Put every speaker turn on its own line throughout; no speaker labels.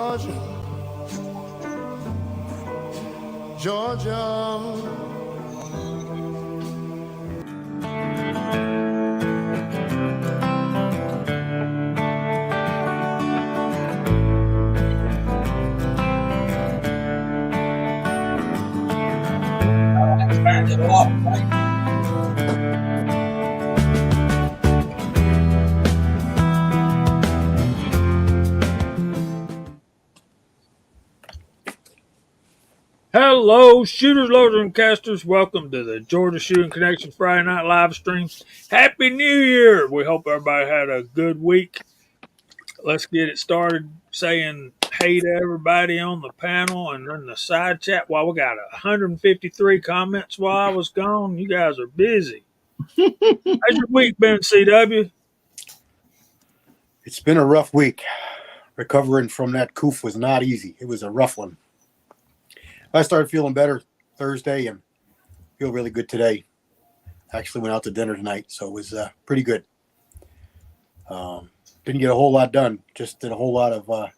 Georgia, Georgia.
Hello, shooters, loaders, and casters. Welcome to the Georgia Shooting Connection Friday Night live stream. Happy New Year! We hope everybody had a good week. Let's get it started saying hey to everybody on the panel and in the side chat. Well, we got 153 comments while I was gone. You guys are busy. How's your week been, CW?
It's been a rough week. Recovering from that coof was not easy. It was a rough one. I started feeling better Thursday and feel really good today. Actually went out to dinner tonight, so it was pretty good. Didn't get a whole lot done. Just did a whole lot of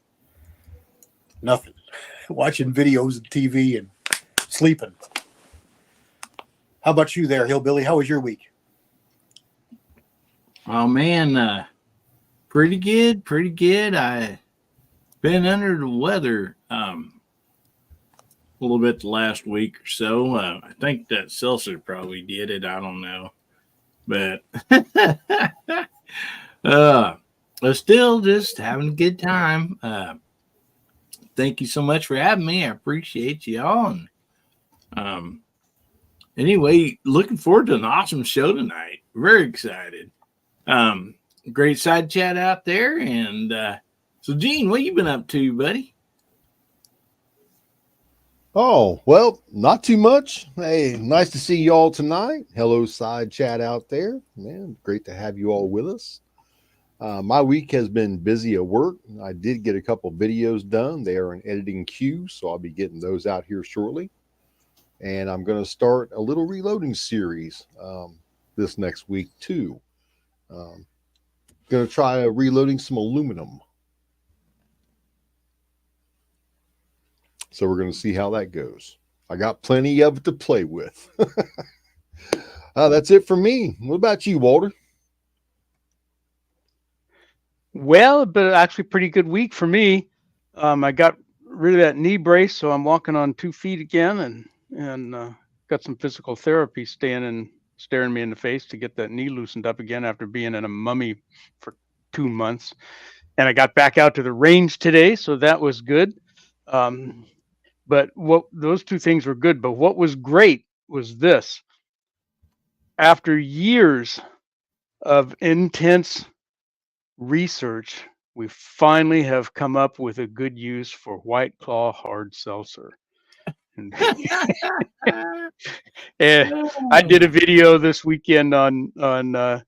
nothing. Watching videos and TV and sleeping. How about you there, Hillbilly? How was your week?
Oh, man, pretty good, pretty good. I been under the weather a little bit the last week or so. I think that seltzer probably did it. I don't know. But but still just having a good time. Thank you so much for having me. I appreciate you all. And anyway, looking forward to an awesome show tonight. Very excited. Great side chat out there. And so, Gene, what you been up to, buddy?
Oh, well, not too much. Hey, nice to see you all tonight. Hello, side chat out there. Man, great to have you all with us. My week has been busy at work. I did get a couple videos done. They are in editing queue, so I'll be getting those out here shortly. And I'm going to start a little reloading series this next week, too. Going to try reloading some aluminum. So we're going to see how that goes. I got plenty of it to play with. That's it for me. What about you, Walter?
Well, but actually pretty good week for me. I got rid of that knee brace, so I'm walking on 2 feet again and got some physical therapy staring me in the face to get that knee loosened up again after being in a mummy for 2 months. And I got back out to the range today, so that was good. But those two things were good. But what was great was this. After years of intense research, we finally have come up with a good use for White Claw hard seltzer. And I did a video this weekend on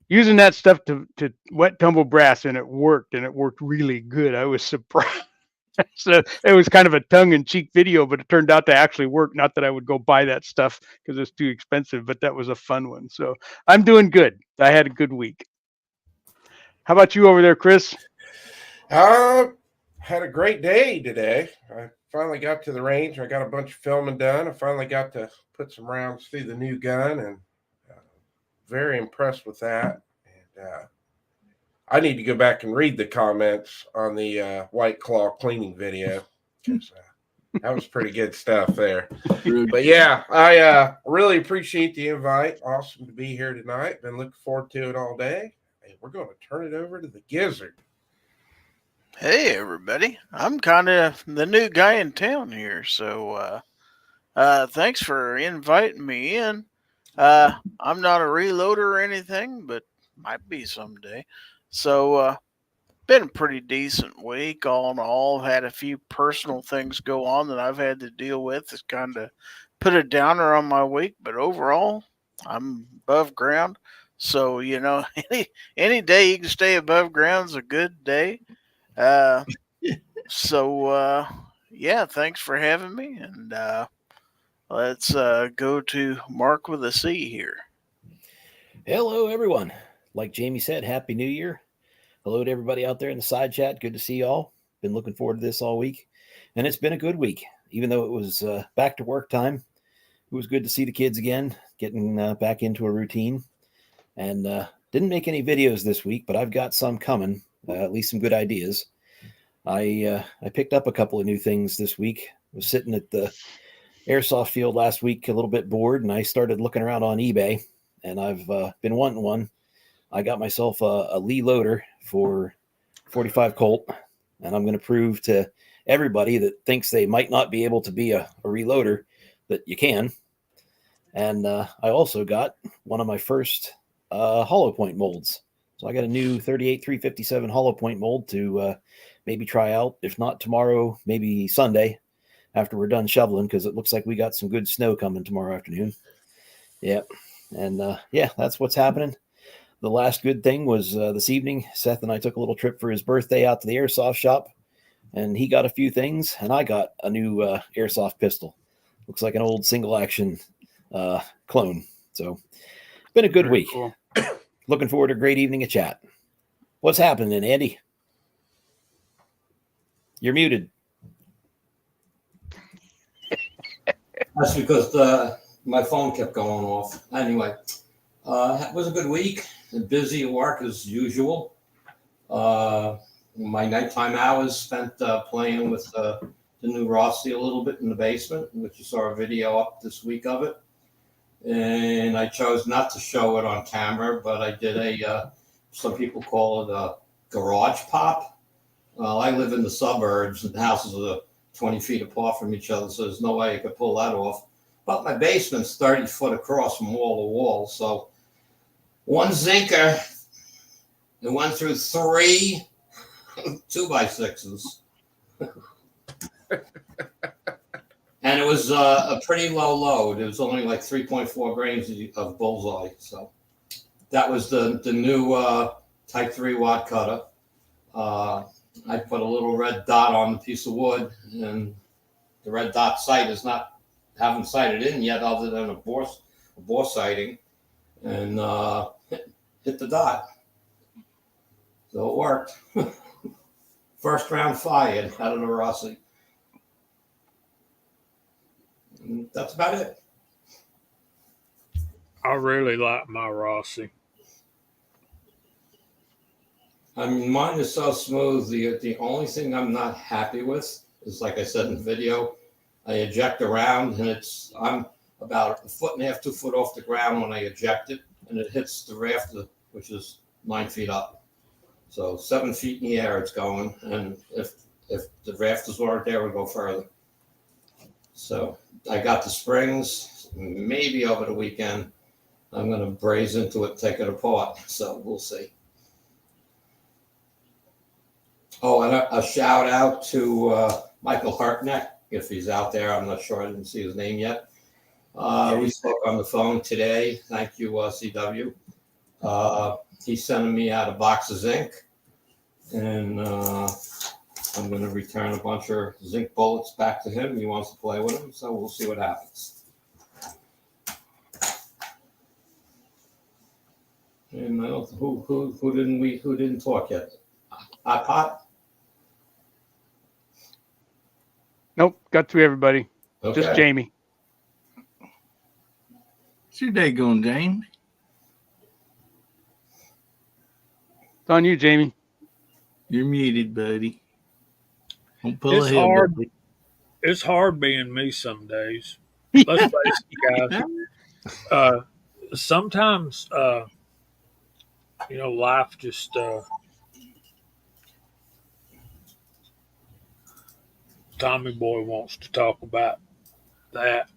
using that stuff to wet tumble brass, and it worked really good. I was surprised. So it was kind of a tongue-in-cheek video, but it turned out to actually work. Not that I would go buy that stuff because it's too expensive, but that was a fun one. So I'm doing good. I had a good week. How about you over there, Chris?
Had a great day today. I finally got to the range. I got a bunch of filming done. I finally got to put some rounds through the new gun, and very impressed with that. And I need to go back and read the comments on the White Claw cleaning video because that was pretty good stuff there. But yeah, I really appreciate the invite. Awesome to be here tonight. Been looking forward to it all day. And we're going to turn it over to the Gizzard.
Hey, everybody. I'm kind of the new guy in town here, so thanks for inviting me in. I'm not a reloader or anything, but might be someday. So, been a pretty decent week all in all. Had a few personal things go on that I've had to deal with. It's kind of put a downer on my week, but overall, I'm above ground. So, any day you can stay above ground is a good day. So, thanks for having me. And let's go to Mark with a C here.
Hello, everyone. Like Jamie said, Happy New Year. Hello to everybody out there in the side chat. Good to see y'all. been looking forward to this all week, and it's been a good week. Even though it was back to work time, it was good to see the kids again, getting back into a routine. And didn't make any videos this week, but I've got some coming, at least some good ideas. I picked up a couple of new things this week. I was sitting at the airsoft field last week, a little bit bored, and I started looking around on eBay, and I've been wanting one. I got myself a Lee loader for 45 Colt, and I'm going to prove to everybody that thinks they might not be able to be a reloader that you can. And I also got one of my first hollow point molds. So I got a new 38-357 hollow point mold to maybe try out. If not tomorrow, maybe Sunday after we're done shoveling, because it looks like we got some good snow coming tomorrow afternoon. Yep. And that's what's happening. The last good thing was this evening, Seth and I took a little trip for his birthday out to the airsoft shop, and he got a few things, and I got a new airsoft pistol. Looks like an old single action clone. So been a good
Very
week.
cool.
Looking forward to a great evening of chat. What's happening, Andy? You're muted.
That's because my phone kept going off. Anyway, it was a good week. Busy at work as usual. My nighttime hours spent playing with the new Rossi a little bit in the basement, which you saw a video up this week of it. And I chose not to show it on camera, but I did some people call it a garage pop. Well, I live in the suburbs and the houses are 20 feet apart from each other, so there's no way I could pull that off. But my basement's 30 foot across from wall to wall. So one zinker, it went through 3 2x6s. And it was a pretty low load. It was only like 3.4 grains of bullseye. So that was the new Type 3 wad cutter. I put a little red dot on the piece of wood, and the red dot sight haven't sighted in yet, other than a bore sighting, and hit the dot. So it worked. First round fired out of the Rossi. And that's about it.
I really like my Rossi.
I mean, mine is so smooth. The only thing I'm not happy with is, like I said in the video, I eject around, and I'm about 1.5 feet, 2 foot off the ground when I eject it, and it hits the rafter, which is 9 feet up. So 7 feet in the air it's going, and if the rafters weren't there, it would go further. So I got the springs. Maybe over the weekend, I'm going to braze into it, take it apart. So we'll see. Oh, and a shout out to Michael Hartnett, if he's out there. I'm not sure. I didn't see his name yet. We spoke on the phone today. Thank you, CW. He's sending me out a box of zinc, and I'm going to return a bunch of zinc bullets back to him. He wants to play with them, so we'll see what happens. And who didn't talk yet? Pot?
Nope, got through everybody.
Okay.
Just Jamie.
What's your day going, Jane?
It's on you, Jamie.
You're muted, buddy. Don't pull
It's
a
hard.
hillbilly.
It's hard being me some days. Let's face it, guys. Sometimes, life just Tommy Boy wants to talk about that.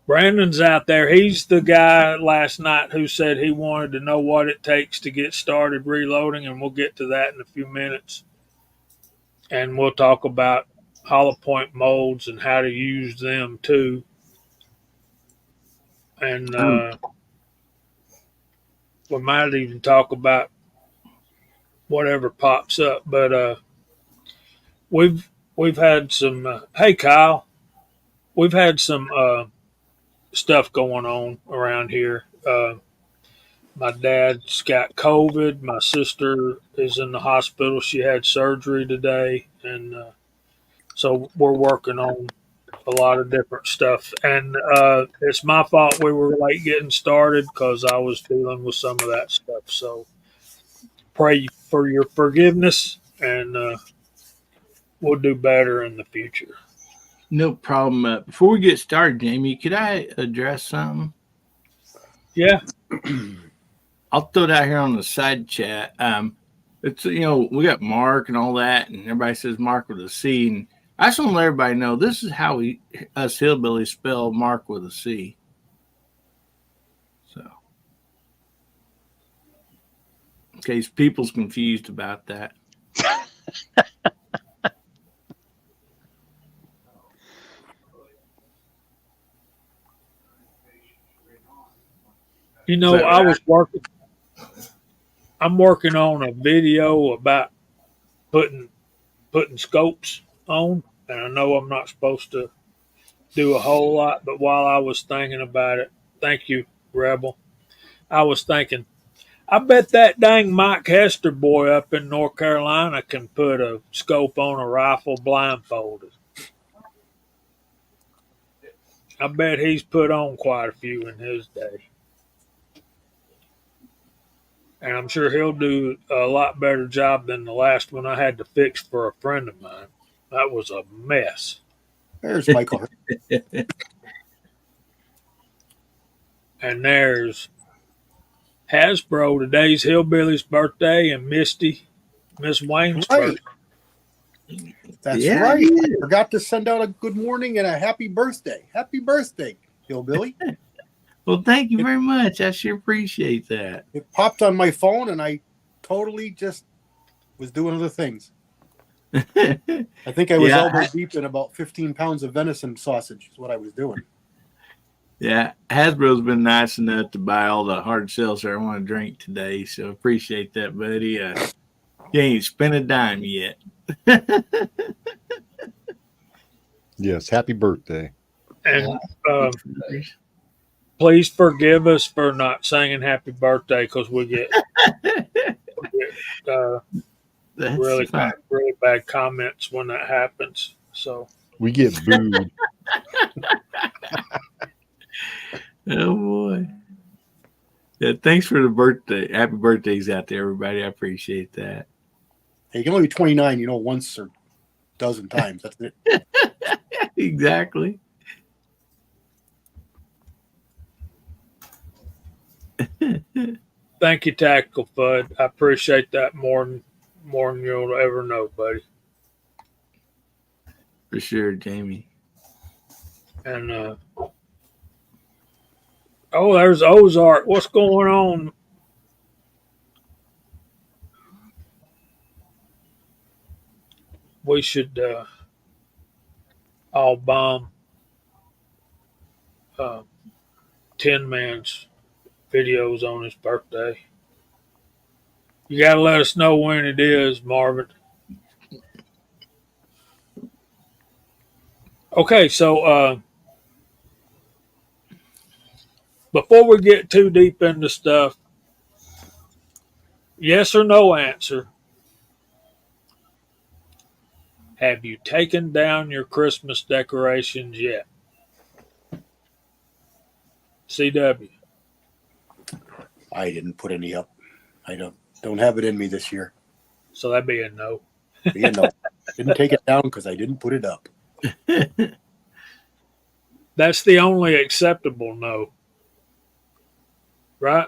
Brandon's out there. He's the guy last night who said he wanted to know what it takes to get started reloading, and we'll get to that in a few minutes. And we'll talk about hollow point molds and how to use them too. And we might even talk about whatever pops up. But we've had some. Hey, Kyle, we've had some stuff going on around here. My dad's got COVID. My sister is in the hospital. She had surgery today, and so we're working on a lot of different stuff. And it's my fault we were late getting started because I was dealing with some of that stuff. So pray for your forgiveness, and we'll do better in the future.
No problem. Before we get started, Jamie, could I address something?
Yeah.
I'll throw it out here on the side chat. It's we got Mark and all that, and everybody says Mark with a C. And I just want to let everybody know this is how us hillbillies spell Mark with a C. So, in case people's confused about that.
You know, I'm working on a video about putting scopes on, and I know I'm not supposed to do a whole lot, but while I was thinking about it, thank you, Rebel. I was thinking, I bet that dang Mike Hester boy up in North Carolina can put a scope on a rifle blindfolded. I bet he's put on quite a few in his day. And I'm sure he'll do a lot better job than the last one I had to fix for a friend of mine. That was a mess.
There's Michael.
And there's Hasbro. Today's Hillbilly's birthday and Misty, Miss Wayne's
Right.
birthday.
That's
Yeah,
right.
yeah.
I forgot to send out a good morning and a happy birthday. Happy birthday, Hillbilly.
Well, thank you very much. I sure appreciate that.
It popped on my phone and I totally just was doing other things. I think I was elbow deep in about 15 pounds of venison sausage is what I was doing.
Yeah, Hasbro's been nice enough to buy all the hard seltzer I want to drink today, so appreciate that, buddy. You ain't spent a dime yet.
Yes, happy birthday.
And please forgive us for not singing happy birthday because we get really bad comments when that happens. So
We get booed.
Oh boy. Yeah, thanks for the birthday. Happy birthdays out there, everybody. I appreciate that.
Hey, you can only be 29, once or a dozen times. That's it.
Exactly.
thank you, Tactical Fud. I appreciate that more than you'll ever know, buddy.
For sure, Jamie.
And there's Ozark. What's going on? We should all bomb Tin Man's videos on his birthday. You got to let us know when it is, Marvin. Okay, so before we get too deep into stuff, yes or no answer. Have you taken down your Christmas decorations yet? CW.
I didn't put any up. I don't have it in me this year.
So that'd be a no.
No. Didn't take it down because I didn't put it up.
That's the only acceptable no. Right?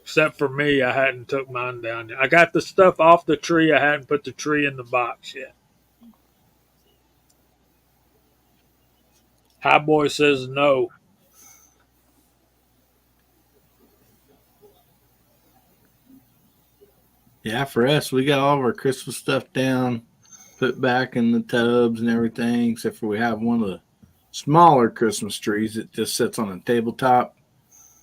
Except for me, I hadn't took mine down yet. I got the stuff off the tree. I hadn't put the tree in the box yet. High Boy says no.
Yeah, for us, we got all of our Christmas stuff down, put back in the tubs and everything, except for we have one of the smaller Christmas trees that just sits on a tabletop.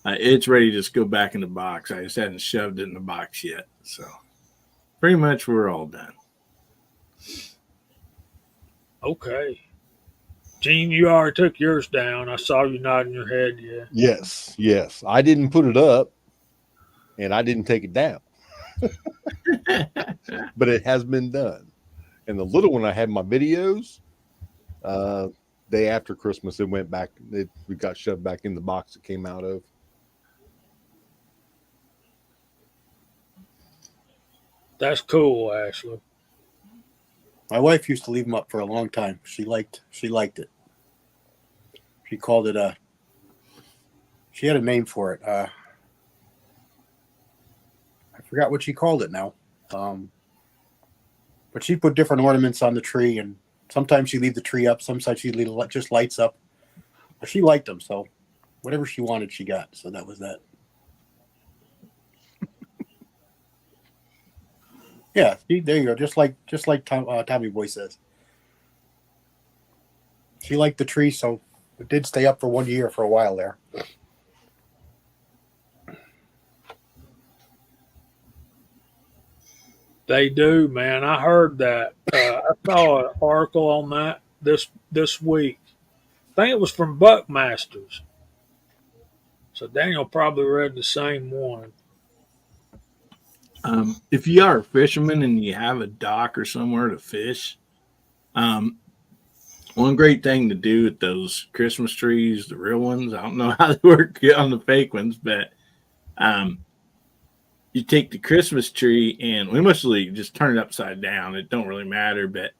It's ready to just go back in the box. I just hadn't shoved it in the box yet. So pretty much we're all done.
Okay. Gene, you already took yours down. I saw you nodding your head, yeah.
Yes. I didn't put it up. and I didn't take it down. But it has been done. And the little one, I had my videos. Day after Christmas, it went back. We got shoved back in the box it came out of.
That's cool, Ashley.
My wife used to leave them up for a long time. She liked it. She called it she had a name for it. I forgot what she called it now. But she put different ornaments on the tree, and sometimes she'd leave the tree up, sometimes she'd leave it just lights up. But she liked them, so whatever she wanted, she got. So that was that. Yeah, see, there you go. Just like Tommy Boy says. She liked the tree, so it did stay up for 1 year for a while there.
They do, man. I heard that. I saw an article on that this week. I think it was from Buckmasters. So Daniel probably read the same one.
If you are a fisherman and you have a dock or somewhere to fish, one great thing to do with those Christmas trees, the real ones, I don't know how they work on the fake ones, but you take the Christmas tree and we mostly just turn it upside down. It don't really matter, but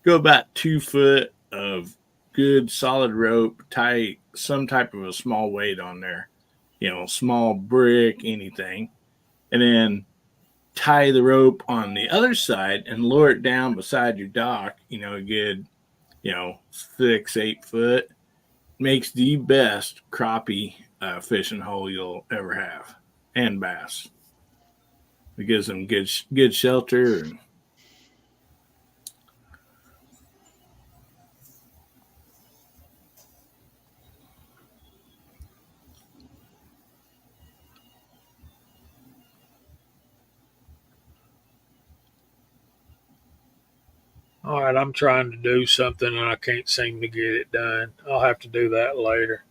go about 2 foot of good solid rope, tie some type of a small weight on there, small brick, anything, and then tie the rope on the other side and lower it down beside your dock, a good, 6-8 foot. Makes the best crappie fishing hole you'll ever have, and bass. It gives them good shelter. And
All right, I'm trying to do something and I can't seem to get it done. I'll have to do that later.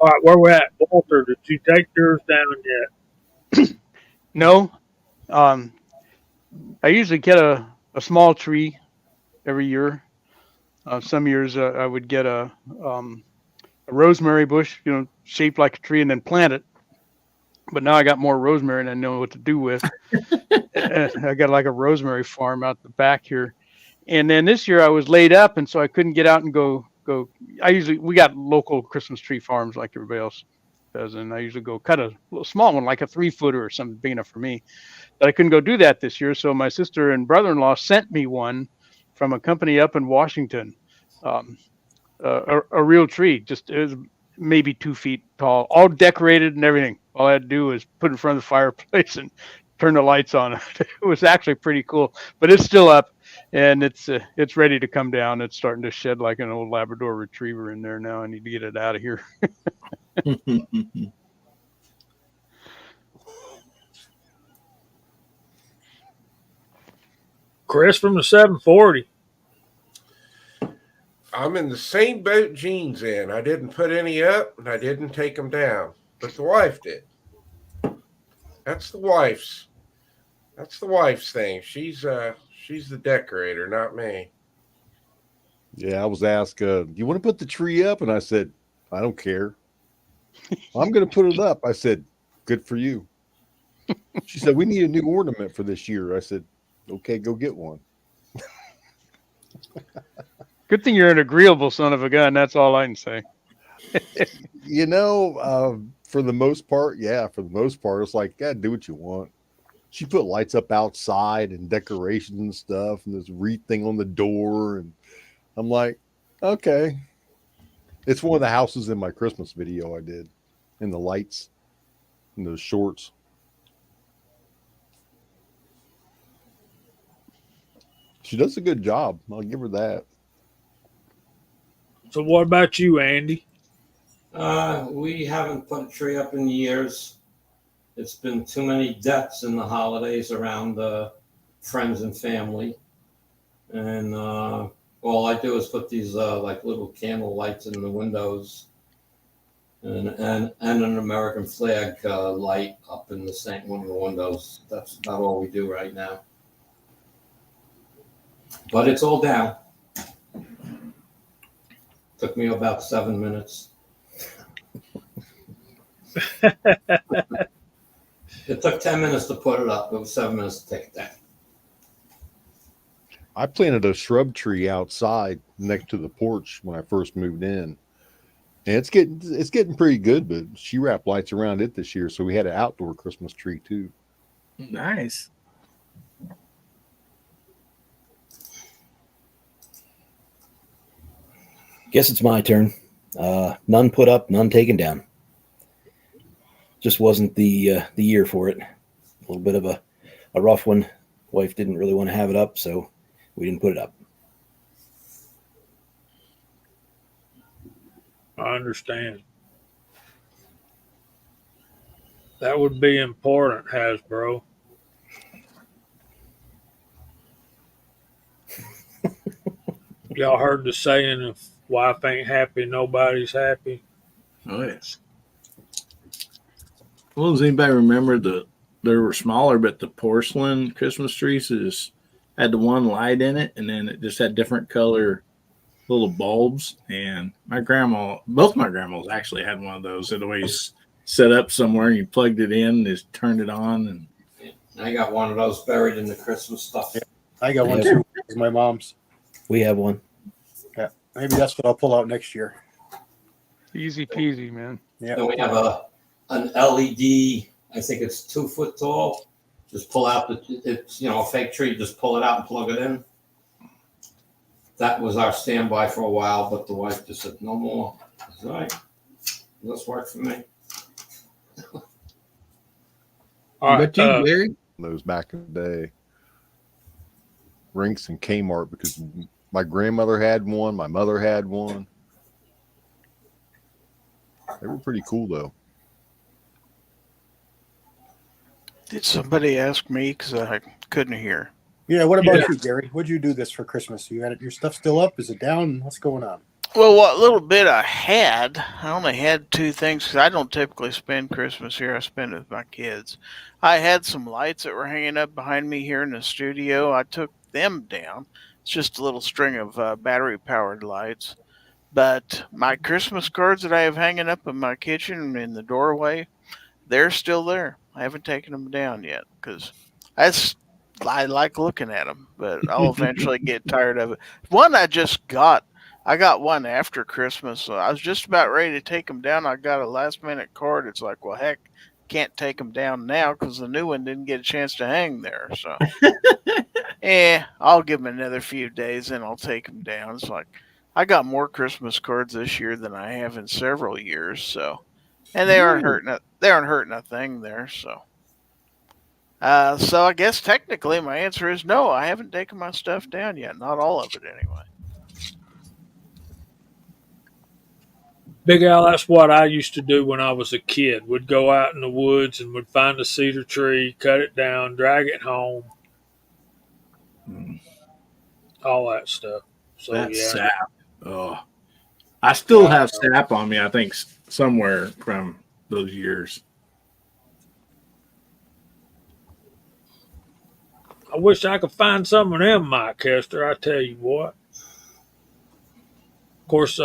All right, where we at? Walter, did you take yours down yet?
No, I usually get a small tree every year. Some years I would get a rosemary bush, shaped like a tree, and then plant it. But now I got more rosemary and I know what to do with. I got like a rosemary farm out the back here. And then this year I was laid up, and so I couldn't get out and go. We got local Christmas tree farms like everybody else does, and I usually go cut a little small one, like a 3-footer or something big enough for me. But I couldn't go do that this year, so my sister and brother-in-law sent me one from a company up in Washington, a real tree, just it was maybe 2 feet tall, all decorated and everything. All I had to do was put it in front of the fireplace and turn the lights on. It was actually pretty cool, but it's still up and it's ready to come down. It's starting to shed like an old Labrador retriever in there now. I need to get it out of here.
Chris from the 740.
I'm in the same boat Gene's in. I didn't put any up and I didn't take them down, but the wife did. That's the wife's thing. She's the decorator, not me.
Yeah, I was asked, you want to put the tree up? And I said, I don't care. I'm going to put it up. I said, good for you. She said, we need a new ornament for this year. I said, okay, go get one.
Good thing you're an agreeable son of a gun. That's all I can say.
For the most part, it's like, yeah, do what you want. She put lights up outside and decorations and stuff, and this wreath thing on the door. And I'm like, okay. It's one of the houses in my Christmas video I did, and the lights and those shorts. She does a good job. I'll give her that.
So what about you, Andy?
We haven't put a tree up in years. It's been too many deaths in the holidays around friends and family. And all I do is put these like little candle lights in the windows and an American flag light up in one of the windows. That's about all we do right now. But it's all down. Took me about 7 minutes. It took 10 minutes to put it up. It was 7 minutes to take it down.
I planted a shrub tree outside next to the porch when I first moved in. And it's getting pretty good, but she wrapped lights around it this year, so we had an outdoor Christmas tree too.
Nice.
Guess it's my turn. None put up, none taken down. Just wasn't the year for it. A little bit of a rough one. Wife didn't really want to have it up, so we didn't put it up.
I understand. That would be important, Hasbro. Y'all heard the saying, if wife ain't happy, nobody's happy.
Oh, yes. Well, does anybody remember they were smaller, but the porcelain Christmas trees had the one light in it, and then it just had different color little bulbs. And both my grandmas actually had one of those. It always set up somewhere, and you plugged it in, and just turned it on. And
I got one of those buried in the Christmas stuff.
Yeah. I got one too. It's my mom's.
We have one.
Yeah, maybe that's what I'll pull out next year.
Easy peasy, man.
Yeah,
Then we have an LED. I think it's 2 foot tall. Just pull out it's a fake tree. Just pull it out and plug it in. That was our standby for a while, but the wife just said no more. I said, all right, this worked for me.
All right,
but you, Gary?
Those back in the day, Rinks and Kmart, because my grandmother had one, my mother had one. They were pretty cool though.
Did somebody ask me? Because I couldn't hear.
Yeah. What about you, Gary? What'd you do this for Christmas? You had your stuff still up? Is it down? What's going on?
Well, what little bit I had, I only had 2 things because I don't typically spend Christmas here. I spend it with my kids. I had some lights that were hanging up behind me here in the studio. I took them down. It's just a little string of battery-powered lights. But my Christmas cards that I have hanging up in my kitchen in the doorway, they're still there. I haven't taken them down yet because I like looking at them, but I'll eventually get tired of it. One I just got. I got one after Christmas. So I was just about ready to take them down. I got a last minute card. It's like, well, heck, can't take them down now because the new one didn't get a chance to hang there. So, I'll give them another few days and I'll take them down. It's like I got more Christmas cards this year than I have in several years. So, and they aren't hurting. They aren't hurting a thing there. So, so I guess technically my answer is no. I haven't taken my stuff down yet. Not all of it, anyway.
Big Al, that's what I used to do when I was a kid. Would go out in the woods and would find a cedar tree, cut it down, drag it home, all that stuff. So
That
yeah,
sap. Oh, I still have sap on me, I think, somewhere from those years.
I wish I could find some of them, Mike Hester. I tell you what. Of course,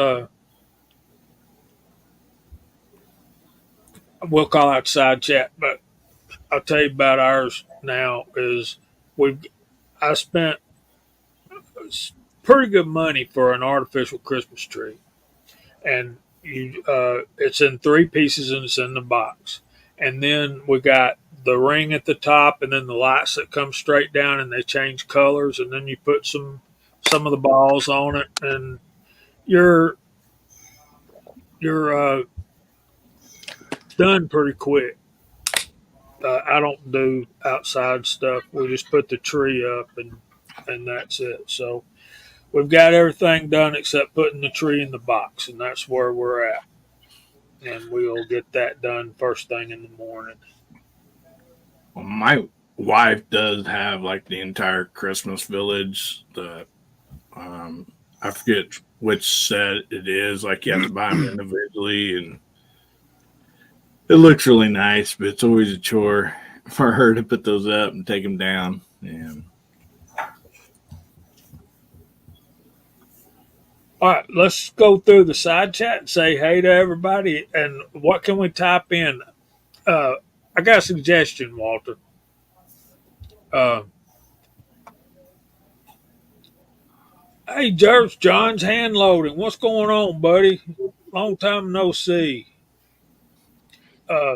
we'll call out side chat, but I'll tell you about ours now. I spent pretty good money for an artificial Christmas tree, and it's in 3 pieces and it's in the box. And then we got the ring at the top, and then the lights that come straight down, and they change colors, and then you put some of the balls on it, and you're done pretty quick. I don't do outside stuff. We just put the tree up and that's it. So we've got everything done except putting the tree in the box, and that's where we're at. And we'll get that done first thing in the morning.
Well, my wife does have like the entire Christmas village. I forget which set it is. Like you have to buy them individually, and It looks really nice, but it's always a chore for her to put those up and take them down. And
All right, let's go through the side chat and say hey to everybody. And what can we type in? I got a suggestion, Walter. Uh, Hey, Jervis, John's hand loading. What's going on, buddy? Long time no see. Uh,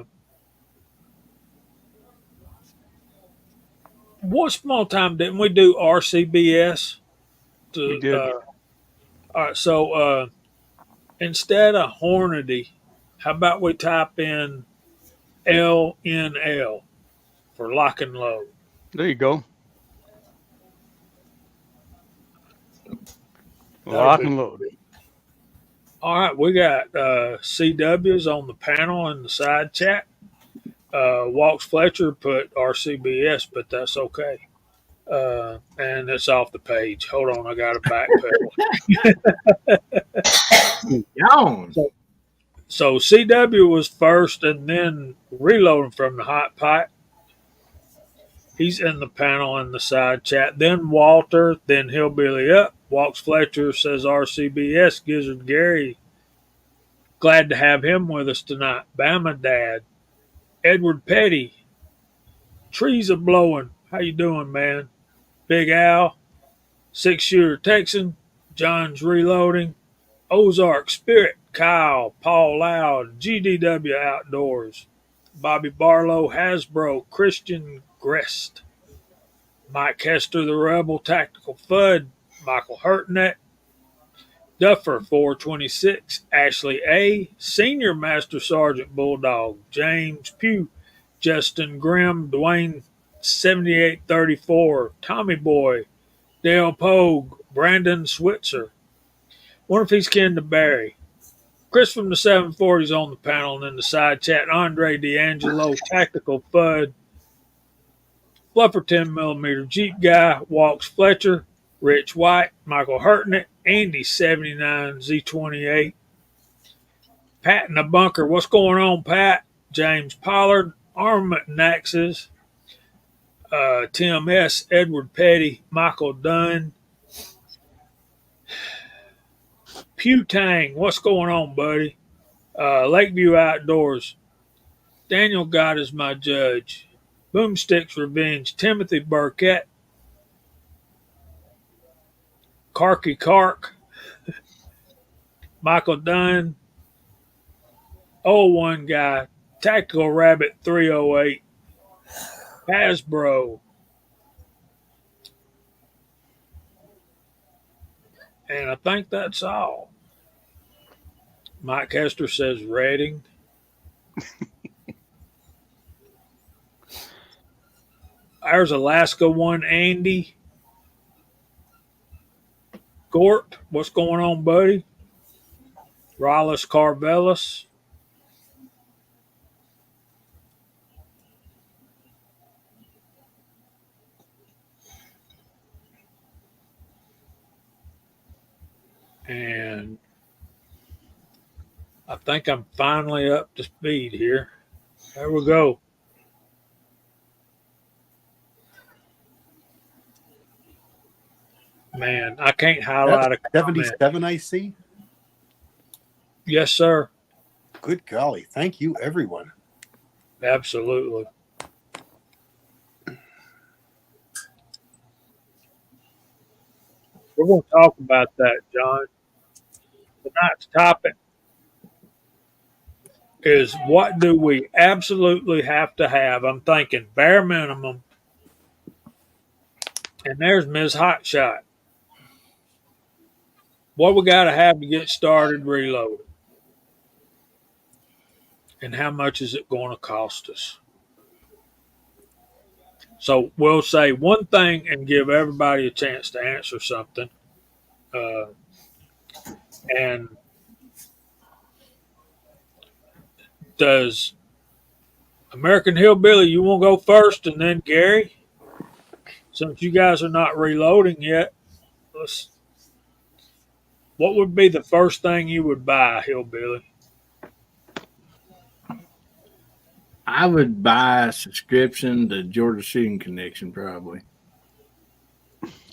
one small time didn't we do RCBS?
We
To
did.
all right, so instead of Hornady, how about we type in LNL for lock and load?
There you go.
That'll
Lock
be
and load.
all right. We got CWs on the panel in the side chat. Walks Fletcher put RCBS, but that's okay. And it's off the page. Hold on, I got to backpedal.
yawn.
So CW was first, and then reloading from the hot pipe. He's in the panel in the side chat. Then Walter, then Hillbilly Up. Walks Fletcher says RCBS. Gizzard Gary, glad to have him with us tonight. Bama Dad, Edward Petty, trees are blowing. How you doing, man? Big Al, 6-shooter Texan, John's reloading. Ozark Spirit, Kyle, Paul Loud, GDW Outdoors, Bobby Barlow, Hasbro, Christian Grest, Mike Hester, the Rebel Tactical Fud, Michael Hurtnett, Duffer 426, Ashley A, Senior Master Sergeant Bulldog, James Pugh, Justin Grimm, Dwayne 7834, Tommy Boy, Dale Pogue, Brandon Switzer. Wonder if he's kin to Barry. Chris from the 740s on the panel and in the side chat. Andre D'Angelo, Tactical Fud, Fluffer 10mm, Jeep Guy, Walks Fletcher, Rich White, Michael Hurtnett, Andy 79 Z28, Pat in the bunker. What's going on, Pat? James Pollard, Armament Naxes, Tim S, Edward Petty, Michael Dunn, Pew Tang. What's going on, buddy? Lakeview Outdoors. Daniel God is my judge. Boomsticks Revenge. Timothy Burkett. Karky Kark. Michael Dunn. 01 guy. Tactical Rabbit 308. Hasbro. And I think that's all. Mike Hester says Reading. There's Alaska one, Andy. Gort, what's going on, buddy? Rallis Carvelis. And I think I'm finally up to speed here. There we go. Man, I can't highlight a comment.
77, I see.
Yes, sir.
Good golly. Thank you, everyone.
Absolutely. We're going to talk about that, John. Tonight's topic is what do we absolutely have to have? I'm thinking bare minimum. And there's Ms. Hotshot. What we got to have to get started reloading? And how much is it going to cost us? So we'll say one thing and give everybody a chance to answer something. And does American Hillbilly, you want to go first and then Gary? Since you guys are not reloading yet, what would be the first thing you would buy, Hillbilly?
I would buy a subscription to Georgia Shooting Connection probably.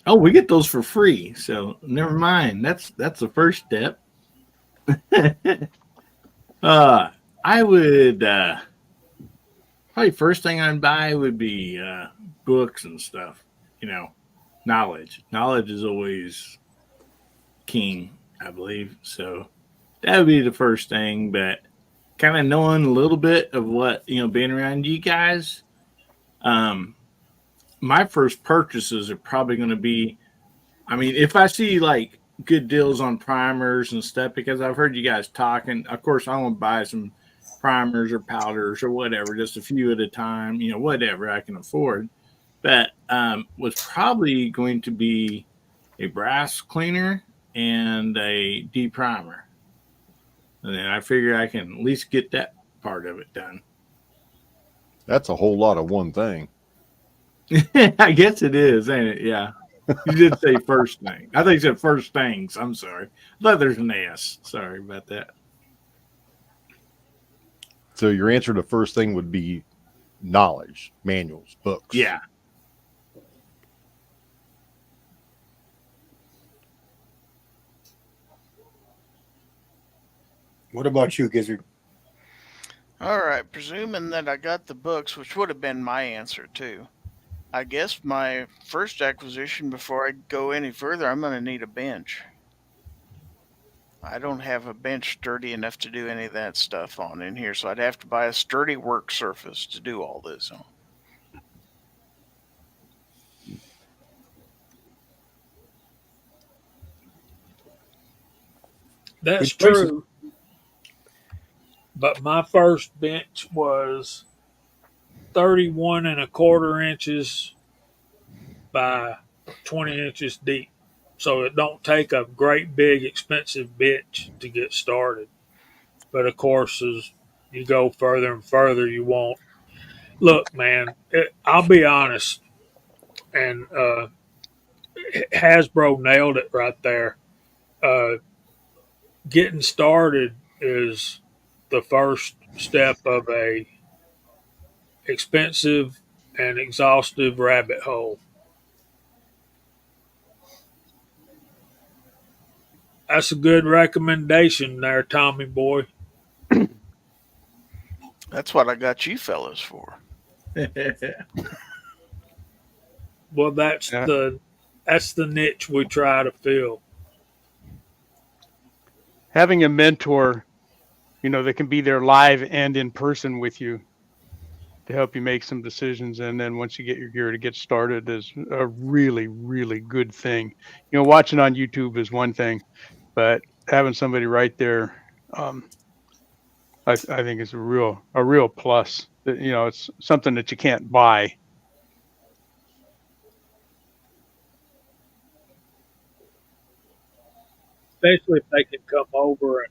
Oh, we get those for free, so never mind. That's the first step. I would probably first thing I'd buy would be books and stuff. You know, knowledge. Knowledge is always king, I believe. So that would be the first thing. But kind of knowing a little bit of what being around you guys, my first purchases are probably going to be. I mean, if I see like good deals on primers and stuff, because I've heard you guys talking. Of course, I want to buy some primers or powders or whatever, just a few at a time. Whatever I can afford. But was probably going to be a brass cleaner and a deprimer. And then I figure I can at least get that part of it done.
That's a whole lot of one thing.
I guess it is, ain't it? Yeah. You did say first thing. I think you said first things. I'm sorry. I thought there's an S. Sorry about that.
So your answer to the first thing would be knowledge, manuals, books.
Yeah.
What about you, Gizzard?
All right, presuming that I got the books, which would have been my answer too. I guess my first acquisition before I go any further, I'm going to need a bench. I don't have a bench sturdy enough to do any of that stuff on in here, so I'd have to buy a sturdy work surface to do all this on.
That's
Good choices.
true. But my first bench was 31 and a quarter inches by 20 inches deep. So it don't take a great big expensive bench to get started. But of course, as you go further and further, you won't. Look, man, I'll be honest, and Hasbro nailed it right there. Uh, Getting started is the first step of a expensive and exhaustive rabbit hole. That's a good recommendation there, Tommy boy.
That's what I got you fellas for.
Well, that's
Yeah.
the niche we try to fill.
Having a mentor, that can be there live and in person with you to help you make some decisions. And then once you get your gear to get started is a really, really good thing. Watching on YouTube is one thing, but having somebody right there, I think is a real plus. It's something that you can't buy.
Especially if they can come over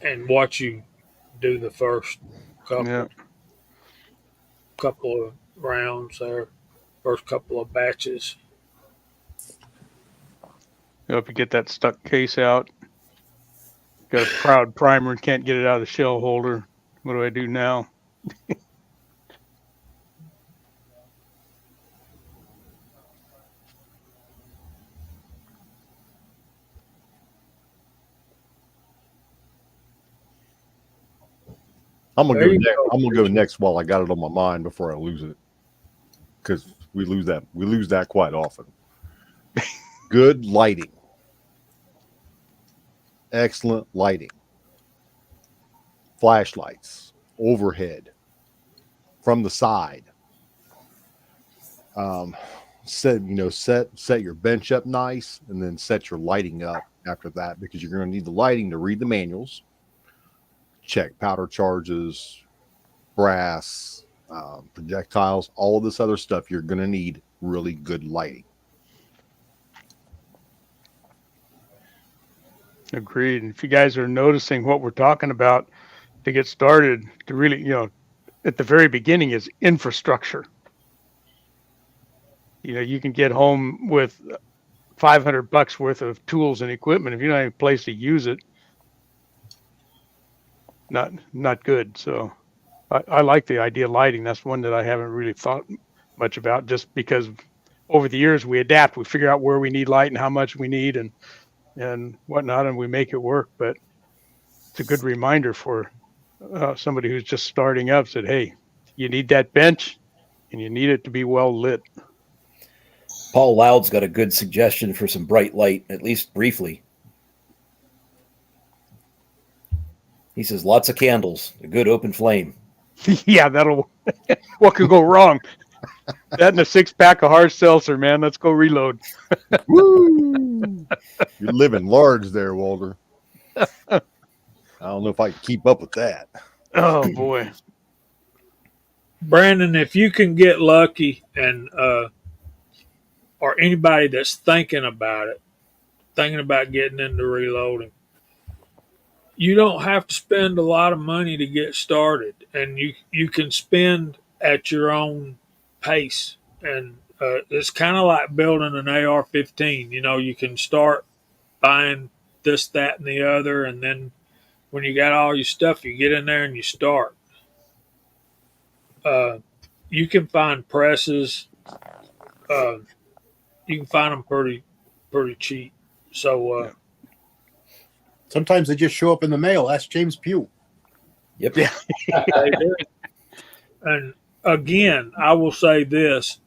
and watch you do the first
Yeah.
couple of rounds there, first couple of batches.
If you get that stuck case out, got a proud primer and can't get it out of the shell holder. What do I do now?
I'm gonna
There
go
you
next.
go.
I'm gonna go next while I got it on my mind before I lose it, because we lose that quite often. Good lighting, excellent lighting, flashlights, overhead, from the side. Set your bench up nice, and then set your lighting up after that, because you're going to need the lighting to read the manuals, check powder charges, brass, projectiles, all of this other stuff. You're going to need really good lighting.
Agreed. And if you guys are noticing what we're talking about to get started, to really, at the very beginning is infrastructure. You can get home with $500 worth of tools and equipment. If you don't have a place to use it, not good. So I like the idea of lighting. That's one that I haven't really thought much about, just because over the years we adapt. We figure out where we need light and how much we need and whatnot, and we make it work. But it's a good reminder for somebody who's just starting up. Said, hey, you need that bench, and you need it to be well lit.
Paul Loud's got a good suggestion for some bright light, at least briefly. He says lots of candles, a good open flame.
Yeah, that'll. What could go wrong? That and a 6-pack of hard seltzer, man. Let's go reload.
Woo! You're living large there, Walter. I don't know if I can keep up with that.
Oh boy.
Brandon, if you can get lucky and or anybody that's thinking about getting into reloading, you don't have to spend a lot of money to get started, and you can spend at your own pace. And it's kind of like building an AR-15. You know, you can start buying this, that, and the other, and then when you got all your stuff, you get in there and you start. You can find presses. You can find them pretty cheap. So
Sometimes they just show up in the mail. That's James Pugh.
Yep.
Yeah.
they do. And again, I will say this: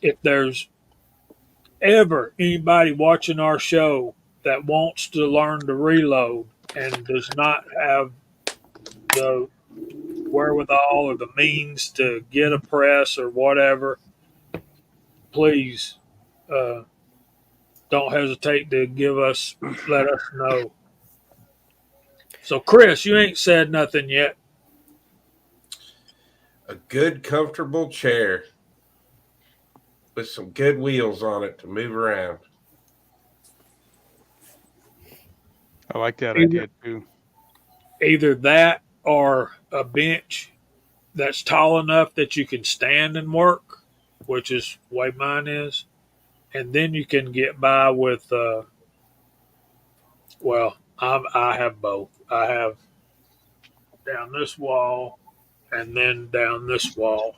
if there's ever anybody watching our show that wants to learn to reload and does not have the wherewithal or the means to get a press or whatever, please don't hesitate to let us know. So, Chris, you ain't said nothing yet.
A good, comfortable chair with some good wheels on it to move around.
I like that idea too.
Either that or a bench that's tall enough that you can stand and work, which is the way mine is. And then you can get by with, I have both. I have down this wall and then down this wall.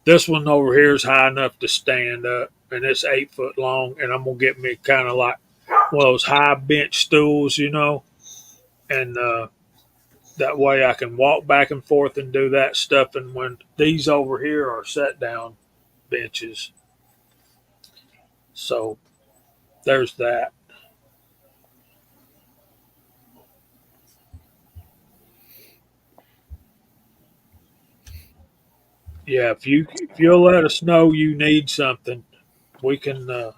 This one over here is high enough to stand up, and it's 8 foot long. And I'm gonna get me kind of like one of those high bench stools, you know, and that way I can walk back and forth and do that stuff. And when these over here are set down benches, so there's that. Yeah, if you'll let us know you need something, we can. All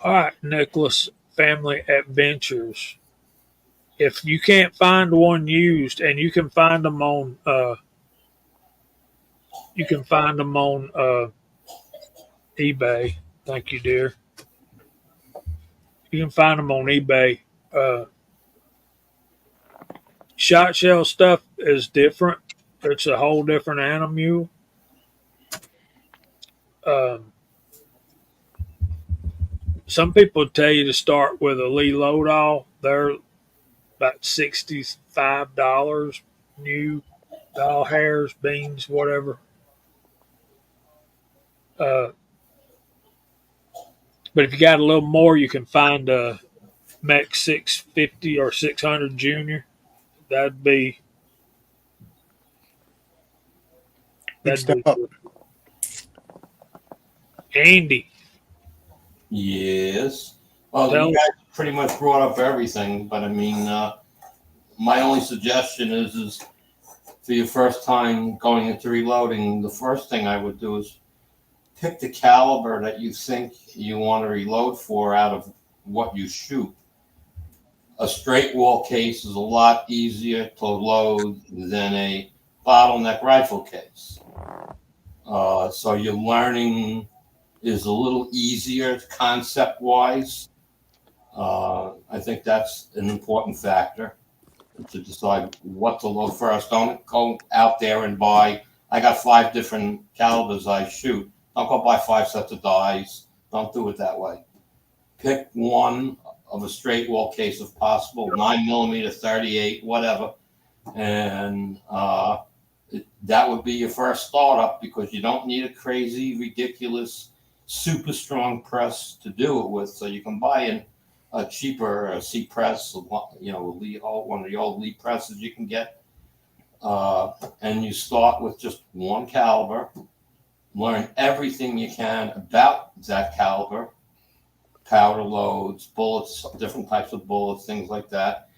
right, Nicholas, Family Adventures. If you can't find one used, and you can find them on, eBay. Thank you, dear. You can find them on eBay. Shot shell stuff is different. It's a whole different animal. Some people tell you to start with a Lee Lodahl. They're about $65 new, all hairs, beans, whatever. But if you got a little more, you can find a Mech 650 or 600 Junior. That'd be
Step up.
good. Andy,
Yes. Well, you guys pretty much brought up everything, but I mean, my only suggestion is for your first time going into reloading, the first thing I would do is pick the caliber that you think you want to reload for out of what you shoot. A straight wall case is a lot easier to load than a bottleneck rifle case. So your learning is a little easier concept wise. I think that's an important factor. to decide what to load first. Don't go out there and buy. I got 5 different calibers I shoot. Don't go buy 5 sets of dies. Don't do it that way. Pick one of a straight wall case if possible, 9mm, 38, whatever, and that would be your first startup, because you don't need a crazy, ridiculous, super strong press to do it with. So you can buy a cheaper C press, one of the old Lee presses you can get, and you start with just one caliber. Learn everything you can about that caliber, powder loads, bullets, different types of bullets, things like that,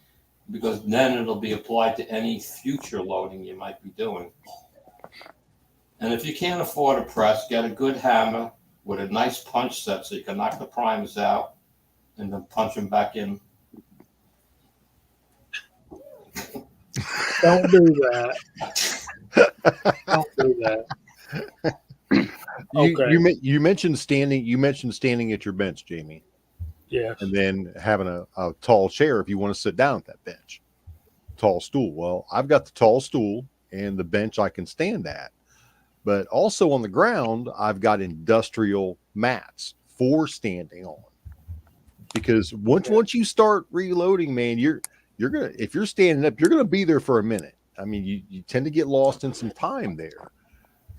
because then it'll be applied to any future loading you might be doing. And if you can't afford a press, get a good hammer with a nice punch set so you can knock the primers out and then punch them back in.
Don't do that. Don't do that. Okay.
You mentioned standing. You mentioned standing at your bench, Jamie,
Yes.
and then having a tall chair if you want to sit down at that bench. Tall stool. Well, I've got the tall stool and the bench I can stand at, but also on the ground I've got industrial mats for standing on. Because once you start reloading, man, you're gonna, if you're standing up, you're gonna be there for a minute. I mean, you tend to get lost in some time there.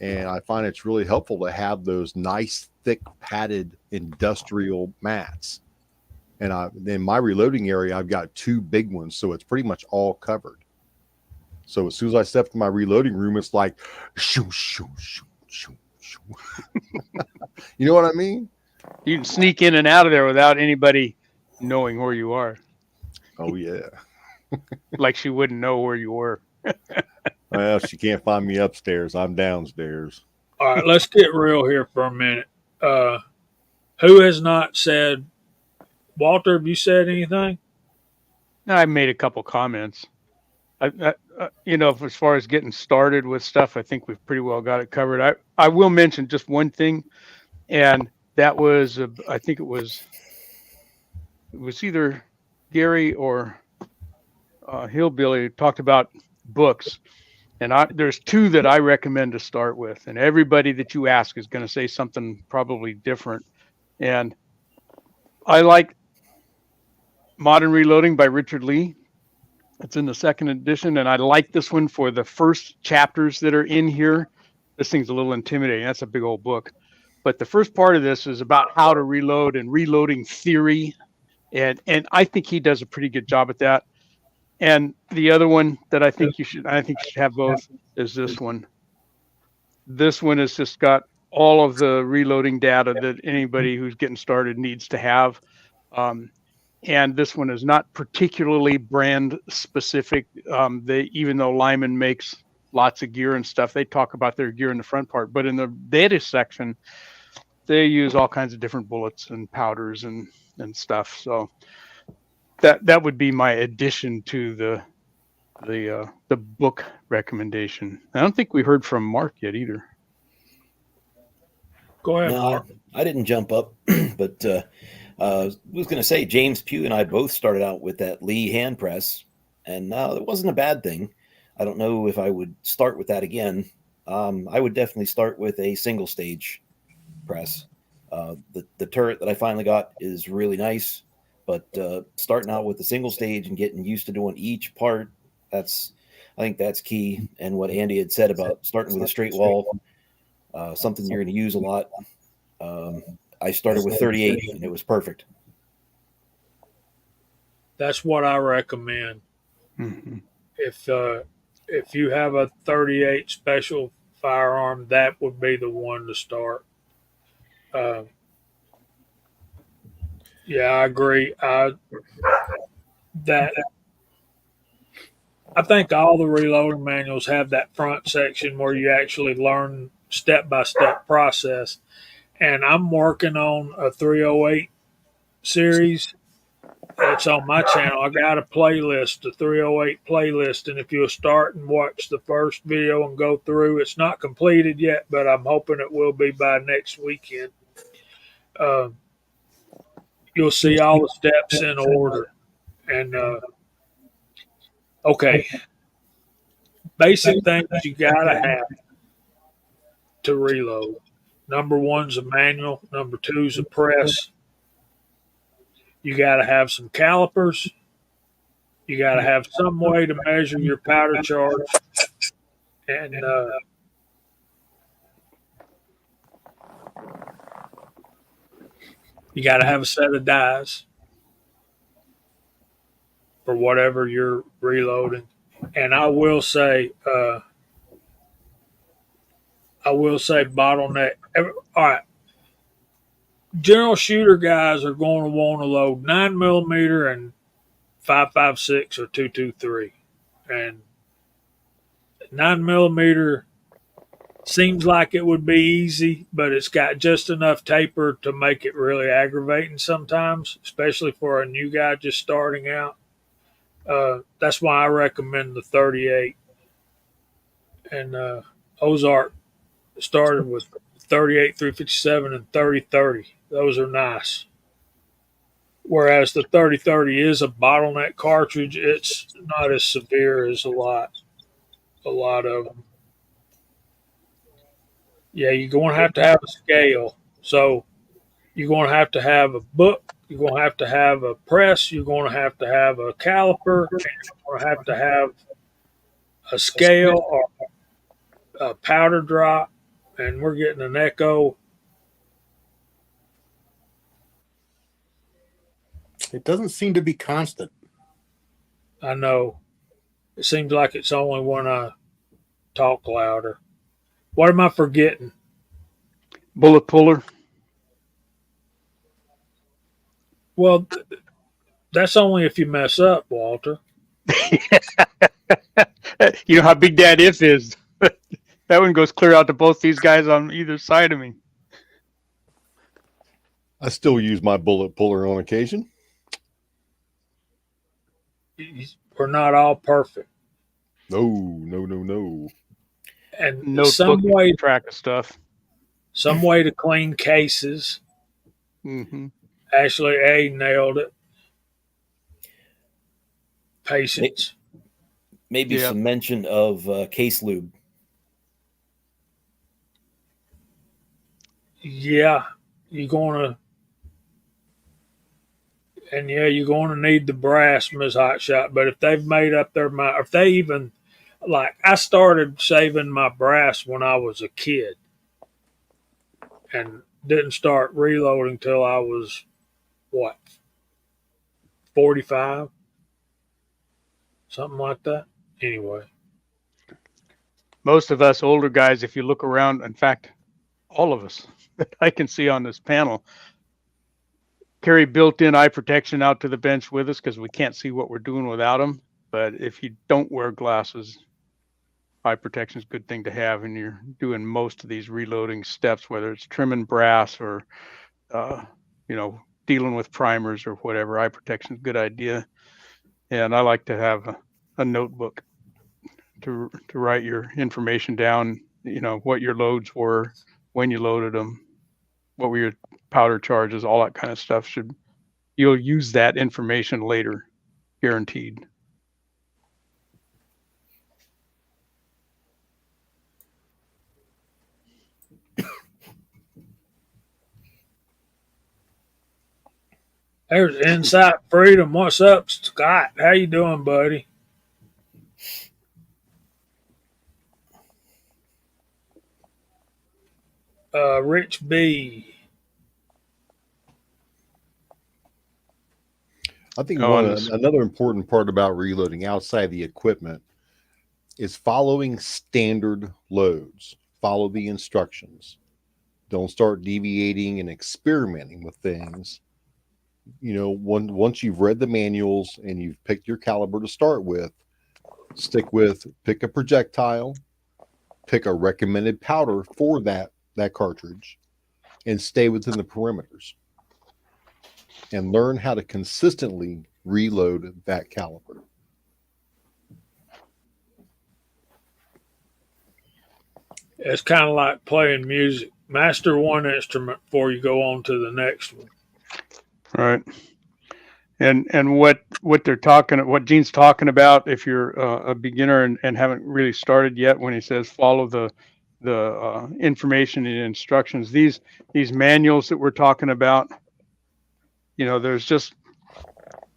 And I find it's really helpful to have those nice, thick, padded industrial mats. And in my reloading area, I've got 2 big ones, so it's pretty much all covered. So as soon as I step to my reloading room, it's like, shoo, shoo, shoo, shoo, shoo. You know what I mean?
You can sneak in and out of there without anybody knowing where you are.
Oh, yeah.
Like she wouldn't know where you were.
Well, she can't find me upstairs. I'm downstairs.
All right, let's get real here for a minute. Who has not said, Walter, have you said anything?
No, I made a couple comments. As far as getting started with stuff, I think we've pretty well got it covered. I will mention just one thing, and that was, I think it was either Gary or Hillbilly talked about books. And there's 2 that I recommend to start with. And everybody that you ask is going to say something probably different. And I like Modern Reloading by Richard Lee. It's in the 2nd edition. And I like this one for the first chapters that are in here. This thing's a little intimidating. That's a big old book. But the first part of this is about how to reload and reloading theory. And I think he does a pretty good job at that. And the other one that I think you should have both, is this one. This one has just got all of the reloading data that anybody who's getting started needs to have. And this one is not particularly brand specific. Even though Lyman makes lots of gear and stuff, they talk about their gear in the front part. But in the data section, they use all kinds of different bullets and powders and stuff. So that would be my addition to the book recommendation. I don't think we heard from Mark yet either.
Go ahead,
No,
Mark.
I didn't jump up, but I was going to say James Pugh and I both started out with that Lee hand press, and it wasn't a bad thing. I don't know if I would start with that again. I would definitely start with a single stage press. The turret that I finally got is really nice. But starting out with the single stage and getting used to doing each part, I think that's key. And what Andy had said about starting with a straight wall, something you're going to use a lot. I started with 38 and it was perfect.
That's what I recommend.
Mm-hmm.
If you have a 38 special firearm, that would be the one to start. Yeah, I agree. I think all the reloading manuals have that front section where you actually learn step-by-step process. And I'm working on a 308 series. It's on my channel. I got a playlist, a 308 playlist. And if you'll start and watch the first video and go through, it's not completed yet, but I'm hoping it will be by next weekend. You'll see all the steps in order. And Okay. Basic things you gotta have to reload. Number one's a manual. Number two's a press. You gotta have some calipers. You gotta have some way to measure your powder charge, and you gotta have a set of dies for whatever you're reloading. And I will say bottleneck. All right, general shooter guys are going to want to load 9mm and 5.56 or 2.23, and 9mm seems like it would be easy, but it's got just enough taper to make it really aggravating sometimes, especially for a new guy just starting out. That's why I recommend the 38. And Ozark started with 38 357 and 3030. Those are nice. Whereas the 3030 is a bottleneck cartridge, it's not as severe as a lot of them. Yeah, you're going to have a scale. So you're going to have a book. You're going to have a press. You're going to have a caliper. And you're going to have a scale or a powder drop. And we're getting an echo.
It doesn't seem to be constant.
I know. It seems like it's only when I talk louder. What am I forgetting?
Bullet puller.
Well, that's only if you mess up, Walter.
You know how big that if is. That one goes clear out to both these guys on either side of me.
I still use my bullet puller on occasion.
We're not all perfect.
No.
And
Notebook track of stuff.
Some way to clean cases.
Mm-hmm.
Ashley A nailed it. Patience.
Maybe some mention of case lube.
Yeah, you're going to need the brass, Ms. Hotshot. But if they've made up their mind, if they even, like, I started saving my brass when I was a kid and didn't start reloading till I was, 45? Something like that. Anyway.
Most of us older guys, if you look around, in fact, all of us that I can see on this panel, carry built-in eye protection out to the bench with us because we can't see what we're doing without them. But if you don't wear glasses, eye protection is a good thing to have, and you're doing most of these reloading steps, whether it's trimming brass or, dealing with primers or whatever. Eye protection is a good idea. And I like to have a notebook to write your information down, what your loads were, when you loaded them, what were your powder charges, all that kind of stuff. You'll use that information later, guaranteed.
There's Insight Freedom. What's up, Scott? How you doing, buddy? Rich B.
I think another important part about reloading outside the equipment is following standard loads. Follow the instructions. Don't start deviating and experimenting with things. Once you've read the manuals and you've picked your caliber to start with, pick a projectile, pick a recommended powder for that cartridge, and stay within the perimeters. And learn how to consistently reload that caliber.
It's kind of like playing music. Master one instrument before you go on to the next one.
Right. And what what Gene's talking about, if you're a beginner and haven't really started yet, when he says follow the information and instructions, these manuals that we're talking about, there's just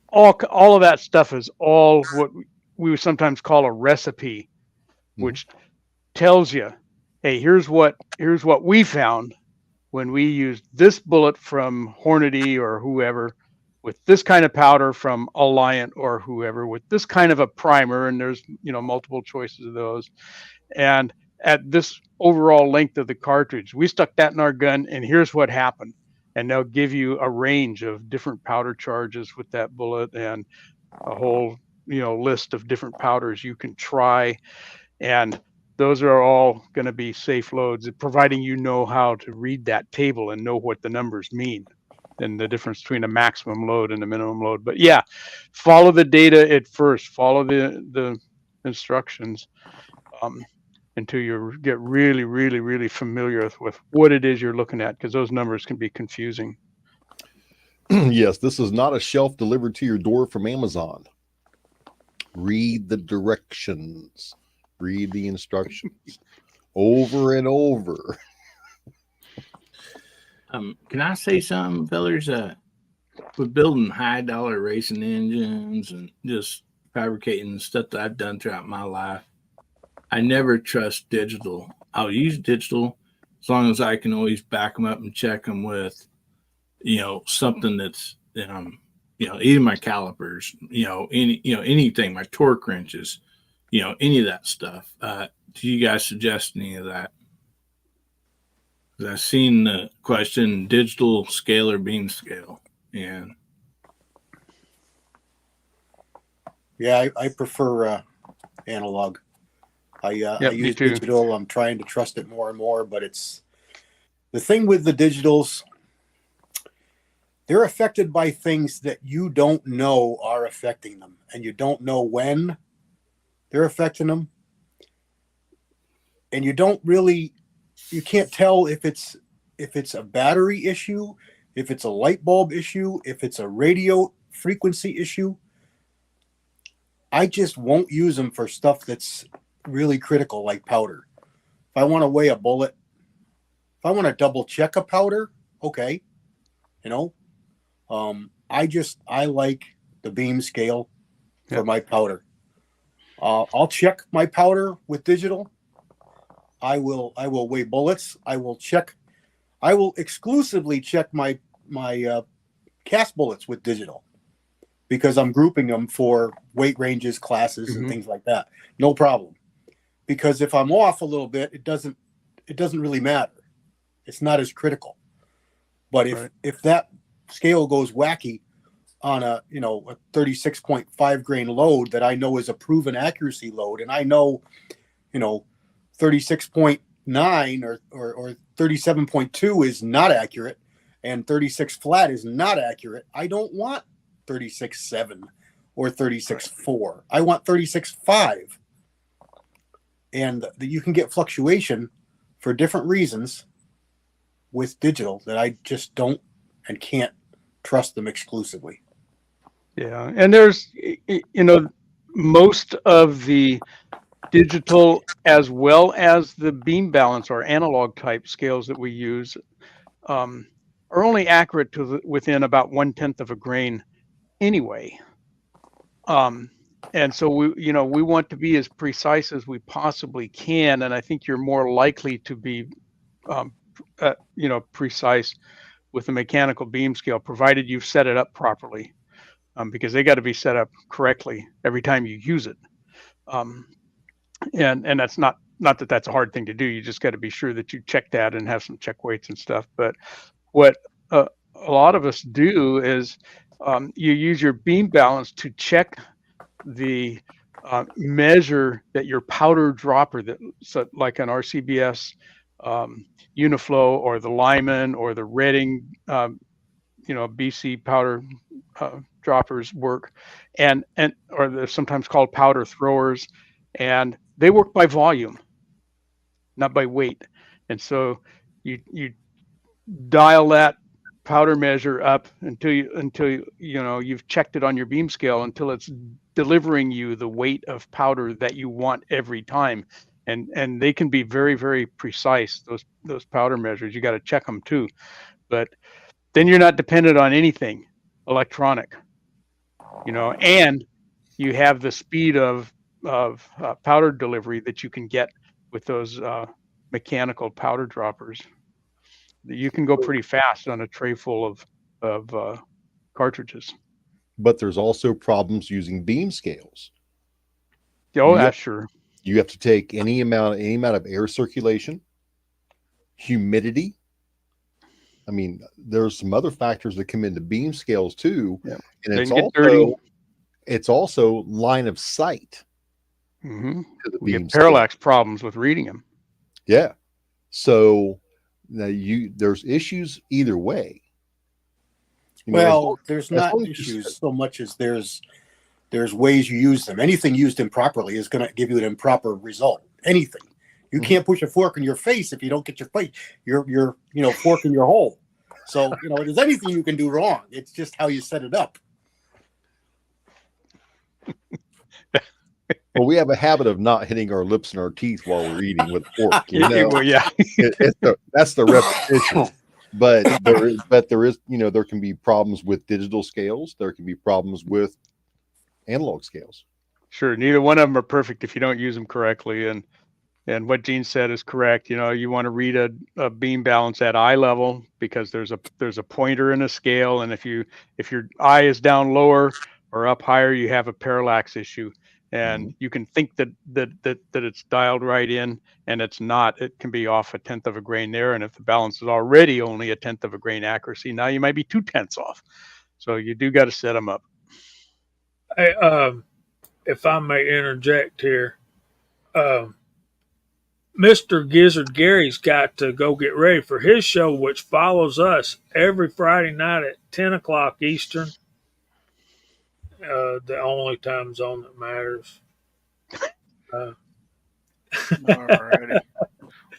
all of that stuff is all what we would sometimes call a recipe, which tells you, hey, here's what we found when we used this bullet from Hornady or whoever, with this kind of powder from Alliant or whoever, with this kind of a primer, and there's multiple choices of those, and at this overall length of the cartridge, we stuck that in our gun, and here's what happened. And they'll give you a range of different powder charges with that bullet, and a whole list of different powders you can try, and those are all going to be safe loads, providing you know how to read that table and know what the numbers mean and the difference between a maximum load and a minimum load. But yeah, follow the data at first, follow the instructions until you get really, really, really familiar with what it is you're looking at, because those numbers can be confusing.
Yes, this is not a shelf delivered to your door from Amazon. Read the directions. Read the instructions over and over.
Can I say something, fellers? With building high dollar racing engines and just fabricating stuff that I've done throughout my life, I never trust digital. I'll use digital as long as I can always back them up and check them with, something that's, either my calipers, anything, my torque wrenches, any of that stuff. Do you guys suggest any of that? I've seen the question, digital scale or beam scale. And
Yeah, I prefer analog. I use digital. I'm trying to trust it more and more, but it's the thing with the digitals. They're affected by things that you don't know are affecting them, and you don't know when they're affecting them. And you can't tell if it's a battery issue, if it's a light bulb issue, if it's a radio frequency issue. I just won't use them for stuff that's really critical, like powder. If I want to weigh a bullet, if I want to double check a powder, okay. I like the beam scale for my powder. I'll check my powder with digital. I will weigh bullets. I will exclusively check my cast bullets with digital, because I'm grouping them for weight ranges, classes, and things like that. No problem. Because if I'm off a little bit, it doesn't really matter. It's not as critical. But if that scale goes wacky on a 36.5 grain load that I know is a proven accuracy load, and I know 36.9 or 37.2 is not accurate, and 36 flat is not accurate, I don't want 36.7 or 36.4. I want 36.5. And you can get fluctuation for different reasons with digital that I just don't and can't trust them exclusively.
Yeah, and there's most of the digital as well as the beam balance or analog type scales that we use are only accurate to within about 1/10 of a grain anyway. And so we want to be as precise as we possibly can, and I think you're more likely to be precise with the mechanical beam scale, provided you've set it up properly, because they got to be set up correctly every time you use it. And that's not that that's a hard thing to do. You just got to be sure that you check that and have some check weights and stuff. But what a lot of us do is you use your beam balance to check the measure that your powder dropper, like an RCBS Uniflow or the Lyman or the Redding, BC powder droppers work, and or they're sometimes called powder throwers, and they work by volume, not by weight. And so you dial that powder measure up until you've checked it on your beam scale until it's delivering you the weight of powder that you want every time. And they can be very, very precise, those powder measures. You got to check them too. But then you're not dependent on anything electronic, and you have the speed of powder delivery that you can get with those mechanical powder droppers. You can go pretty fast on a tray full of cartridges.
But there's also problems using beam scales.
Oh,
Yeah.
that's sure.
You have to take any amount of air circulation, humidity. I mean, there's some other factors that come into beam scales too.
Yeah.
And
They can get dirty.
It's also line of sight.
Mm-hmm.
To the
We
beam
get parallax problems with reading them.
Yeah. So now there's issues either way.
Well, there's
as
not
long as you
issues so much as there's ways you use them. Anything used improperly is going to give you an improper result. Anything. You can't push a fork in your face if you don't get your face, your fork in your hole. So, there's anything you can do wrong. It's just how you set it up.
Well, we have a habit of not hitting our lips and our teeth while we're eating with a fork.
Well, yeah.
That's the repetition. But there is, there can be problems with digital scales. There can be problems with analog scales.
Sure. Neither one of them are perfect if you don't use them correctly. And what Gene said is correct. You want to read a beam balance at eye level because there's a pointer in a scale. And if your eye is down lower or up higher, you have a parallax issue. And you can think that it's dialed right in, and it's not. It can be off 1/10 of a grain there, and if the balance is already only 1/10 of a grain accuracy, now you might be 2/10 off. So you do got to set them up.
Hey, if I may interject here, Mr. Gizzard Gary's got to go get ready for his show, which follows us every Friday night at 10 o'clock Eastern. The only time zone that matters.
Alrighty.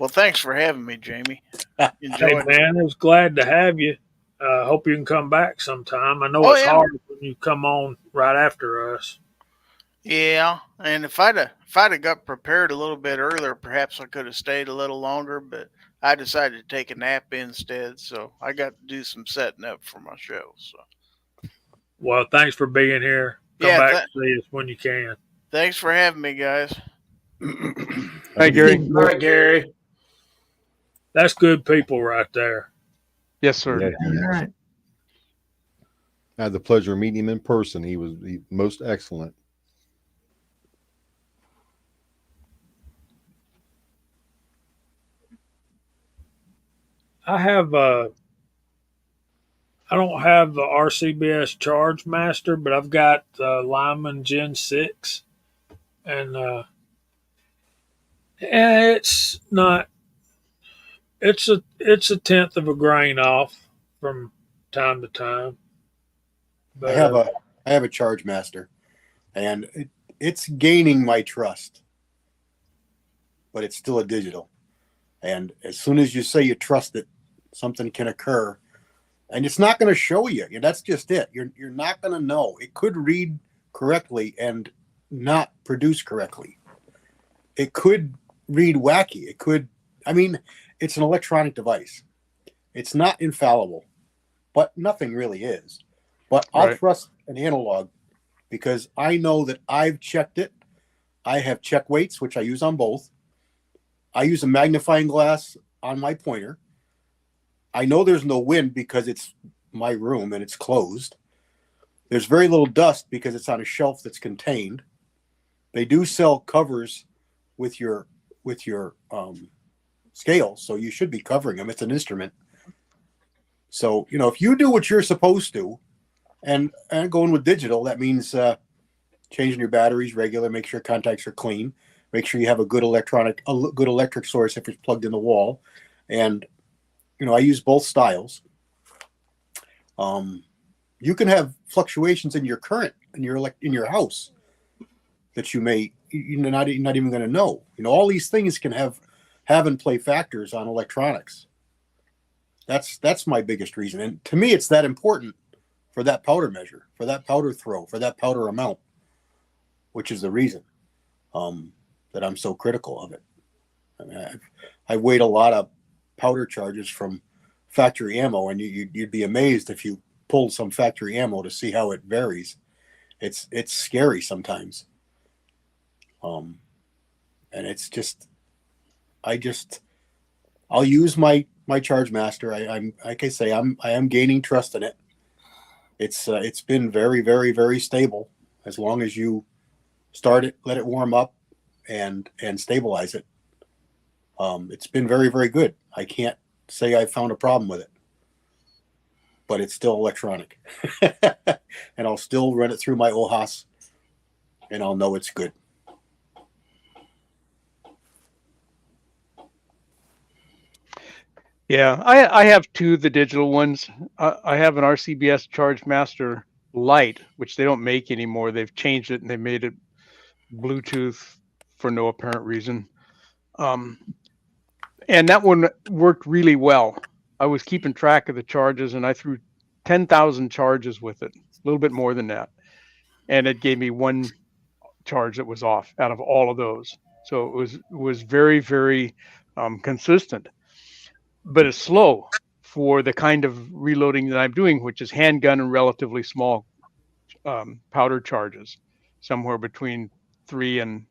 Well, thanks for having me, Jamie.
Hey, man, I was glad to have you. Hope you can come back sometime. I know it's hard when you come on right after us.
Yeah, and if I'd have got prepared a little bit earlier, perhaps I could have stayed a little longer, but I decided to take a nap instead, so I got to do some setting up for my show. So.
Well, thanks for being here. Come back and see us when you can.
Thanks for having me, guys.
Hi, Gary.
Hi, Gary.
That's good people right there.
Yes, sir.
Yeah.
All right.
I had the pleasure of meeting him in person. He was most excellent.
I don't have the RCBS Charge Master, but I've got Lyman Gen 6. And it's not, it's a 1/10 of a grain off from time to time. But,
I have a Charge Master, and it's gaining my trust, but it's still a digital. And as soon as you say you trust it, something can occur. And it's not going to show you. That's just it. You're not going to know. It could read correctly and not produce correctly. It could read wacky. It's an electronic device. It's not infallible, but nothing really is. But I'll trust an analog because I know that I've checked it. I have check weights, which I use on both. I use a magnifying glass on my pointer. I know there's no wind because it's my room and it's closed. There's very little dust because it's on a shelf that's contained. They do sell covers with your scale, so you should be covering them. It's an instrument. So, if you do what you're supposed to and going with digital, that means changing your batteries regular, make sure contacts are clean, make sure you have a good electric source if it's plugged in the wall. And I use both styles. You can have fluctuations in your current in your house that you're not even going to know. All these things can have and play factors on electronics. That's my biggest reason. And to me, it's that important for that powder measure, for that powder throw, for that powder amount, which is the reason that I'm so critical of it. I mean, I weighed a lot of powder charges from factory ammo, and you'd be amazed if you pulled some factory ammo to see how it varies. It's scary sometimes. And it's just, I'll use my Charge Master. I'm like I say, I am gaining trust in it. It's been very, very, very stable as long as you start it, let it warm up, and stabilize it. It's been very, very good. I can't say I found a problem with it, but it's still electronic, and I'll still run it through my OHAS, and I'll know it's good.
Yeah, I have two the digital ones. I have an RCBS Charge Master Lite, which they don't make anymore. They've changed it and they made it Bluetooth for no apparent reason. And that one worked really well. I was keeping track of the charges, and I threw 10,000 charges with it, a little bit more than that. And it gave me one charge that was off out of all of those. So it was very, very consistent, but it's slow for the kind of reloading that I'm doing, which is handgun and relatively small powder charges, somewhere between 3 and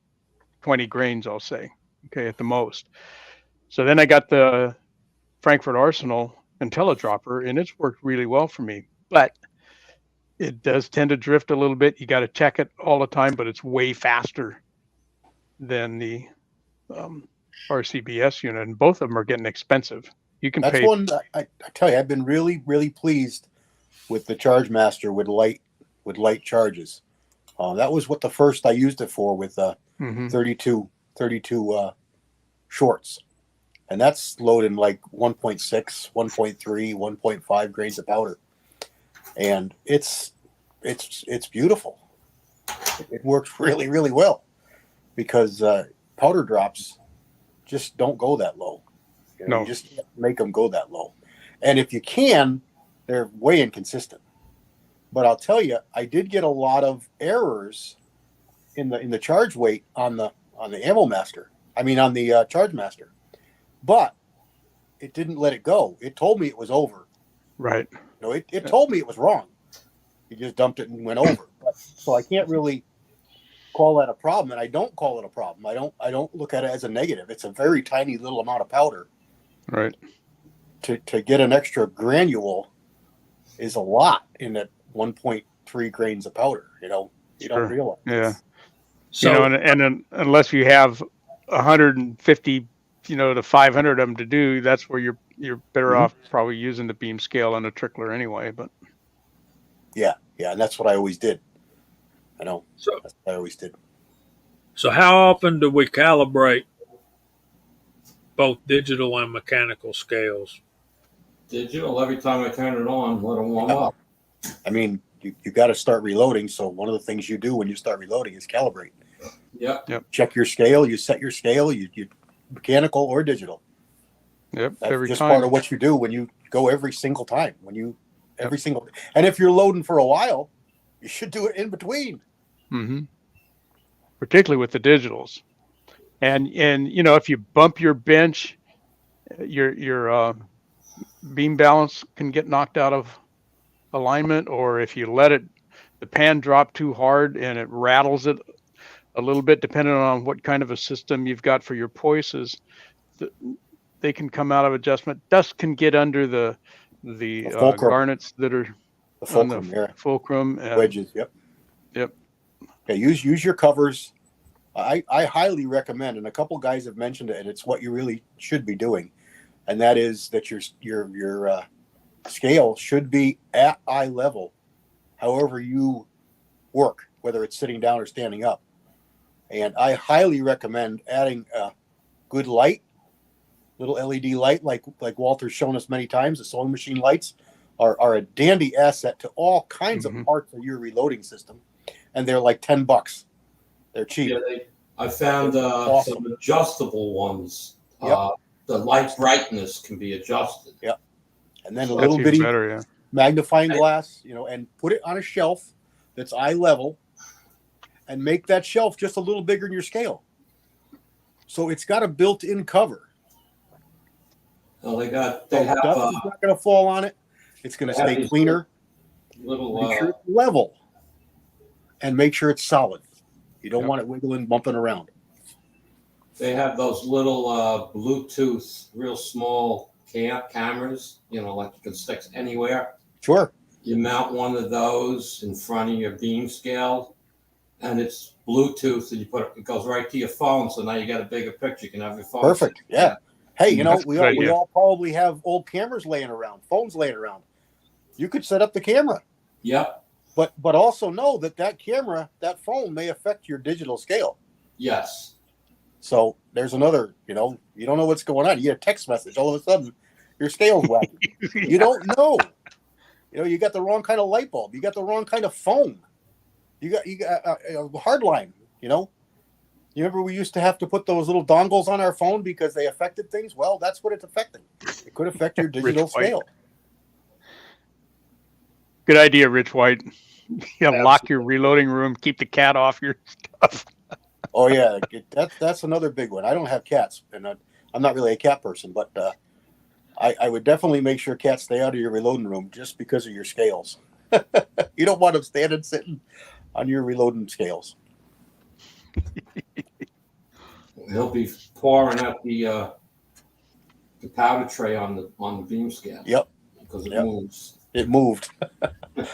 20 grains, I'll say, okay, at the most. So then I got the Frankfurt Arsenal IntelliDropper, and it's worked really well for me. But it does tend to drift a little bit. You got to check it all the time, but it's way faster than the RCBS unit, and both of them are getting expensive. You can
That's
pay.
one I tell you, I've been really, really pleased with the Charge Master with light charges. That was what the first I used it for with 32 shorts. And that's loading like 1.6, 1.3, 1.5 grains of powder. And it's beautiful. It works really, really well because powder drops just don't go that low. You just can't make them go that low. And if you can, they're way inconsistent. But I'll tell you, I did get a lot of errors in the charge weight on the ammo master. I mean, on the Charge Master. But it didn't let it go. It told me it was over.
Right.
No, it told me it was wrong. You just dumped it and went over. So I can't really call that a problem, and I don't call it a problem. I don't look at it as a negative. It's a very tiny little amount of powder.
Right.
To get an extra granule is a lot in that 1.3 grains of powder. You don't realize.
Yeah.
So,
and unless you have 150, to 500 of them to do, that's where you're better off probably using the beam scale and a trickler anyway. But
yeah, and that's what I always did. I know.
So
that's what I always did.
So how often do we calibrate both digital and mechanical scales?
Digital, every time I turn it on, let them warm up.
I mean, you got to start reloading. So one of the things you do when you start reloading is calibrate.
Yep.
Check your scale. You set your scale. You mechanical or digital.
Yep.
That's
every
just
time.
part of what you do when you go every single time. And if you're loading for a while, you should do it in between.
Mm-hmm. Particularly with the digitals, and if you bump your bench, your beam balance can get knocked out of alignment, or if you let the pan drop too hard and it rattles it a little bit, depending on what kind of a system you've got for your poises, they can come out of adjustment. Dust can get under the garnets that are
the fulcrum,
fulcrum and
wedges. Yep. Okay, use your covers. I highly recommend, and a couple guys have mentioned it, and it's what you really should be doing, and that is that your scale should be at eye level, however you work, whether it's sitting down or standing up. And I highly recommend adding a good light, little LED light, like Walter's shown us many times. The sewing machine lights are a dandy asset to all kinds of parts of your reloading system, and they're like $10. They're cheap.
Yeah, I found
awesome.
some adjustable ones.
Yep.
The light brightness can be adjusted.
Yep. and then a
So
little
That's even
bitty
better, yeah.
magnifying glass, and put it on a shelf that's eye level, and make that shelf just a little bigger than your scale. So it's got a built-in cover.
well, they
So
have
dust is not going to fall on it. It's going to
they have
stay
these
cleaner.
little
Make sure it's level, and make sure it's solid. You don't
Yep.
want it wiggling, bumping around.
they have those little Bluetooth, real small cameras, like you can stick anywhere.
Sure.
You mount one of those in front of your beam scale, and it's Bluetooth, and it goes right to your phone. So now you got a bigger picture. You can have your phone.
Perfect. Yeah. Hey,
That's a
we
good
all,
idea.
probably have old cameras laying around, phones laying around. You could set up the camera,
Yep.
but also know that camera, that phone may affect your digital scale.
Yes.
So there's another, you don't know what's going on. You get a text message, all of a sudden your scale's wacky. You don't know. You got the wrong kind of light bulb. You got the wrong kind of phone. You got a hard line. You remember we used to have to put those little dongles on our phone because they affected things? Well, that's what it's affecting. It could affect your digital
Rich White.
scale.
Good idea, Rich White. Yeah, lock your
Absolutely.
reloading room. Keep the cat off your stuff.
Oh yeah, that's another big one. I don't have cats, and I'm not really a cat person, but I would definitely make sure cats stay out of your reloading room just because of your scales. You don't want them standing, sitting on your reloading scales.
He'll be pouring out the powder tray on the beam scale.
Yep.
Because it
Yep.
moves.
It moved,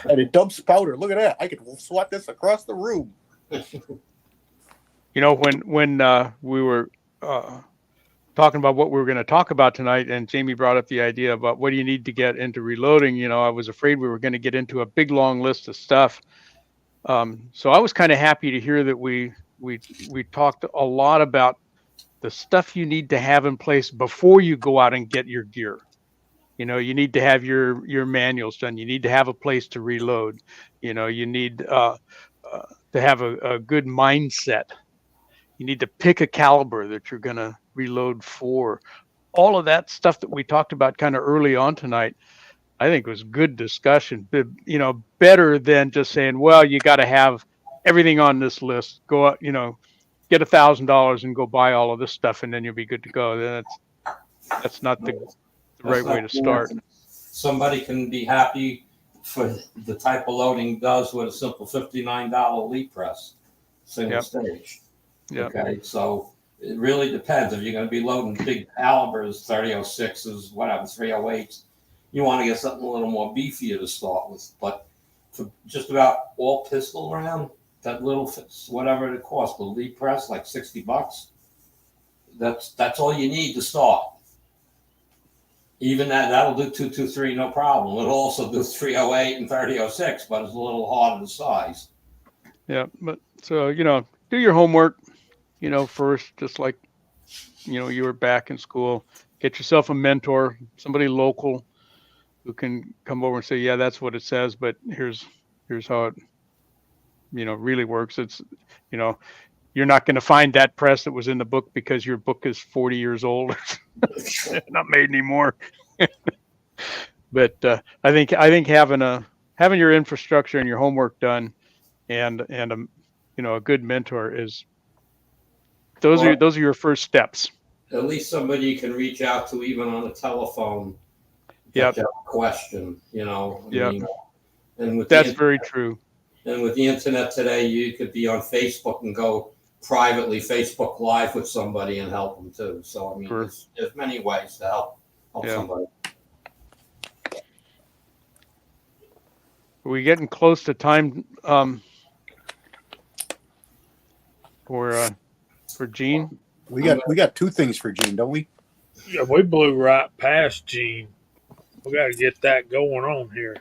and it dumps powder. Look at that! I could swat this across the room.
When we were talking about what we were going to talk about tonight, and Jamie brought up the idea about what do you need to get into reloading, I was afraid we were going to get into a big long list of stuff. So I was kind of happy to hear that we talked a lot about the stuff you need to have in place before you go out and get your gear. You need to have your manuals done. You need to have a place to reload. You need to have a good mindset. You need to pick a caliber that you're going to reload for. All of that stuff that we talked about kind of early on tonight, I think was good discussion. Better than just saying, well, you got to have everything on this list. Go out, get $1,000 and go buy all of this stuff, and then you'll be good to go. Then that's not the right way to start.
Somebody can be happy for the type of loading does with a simple $59 lead press, single stage.
Yep.
Okay, so it really depends. If you're going to be loading big calibers, 3006s, whatever, 308s, you want to get something a little more beefier to start with. But for just about all pistol round, that little, whatever it costs, the lead press, like $60, that's all you need to start. Even that'll do 223, no problem. It'll also do 308 and 3006, but it's a little harder to size.
Yeah, but so do your homework. First, just like you were back in school, get yourself a mentor, somebody local who can come over and say, yeah, that's what it says, but here's how it really works. It's you're not going to find that press that was in the book because your book is 40 years old. Not made anymore. But I think having your infrastructure and your homework done and a good mentor is those are your first steps.
At least somebody you can reach out to even on the telephone.
Yep.
That question,
Yep.
And with
that's very true.
And with the internet today, you could be on Facebook and go privately Facebook Live with somebody and help them too. So I mean,
Sure.
there's many ways to help somebody.
Are we getting close to time for Gene?
We got two things for Gene, don't we?
Yeah, we blew right past Gene. We got to get that going on here.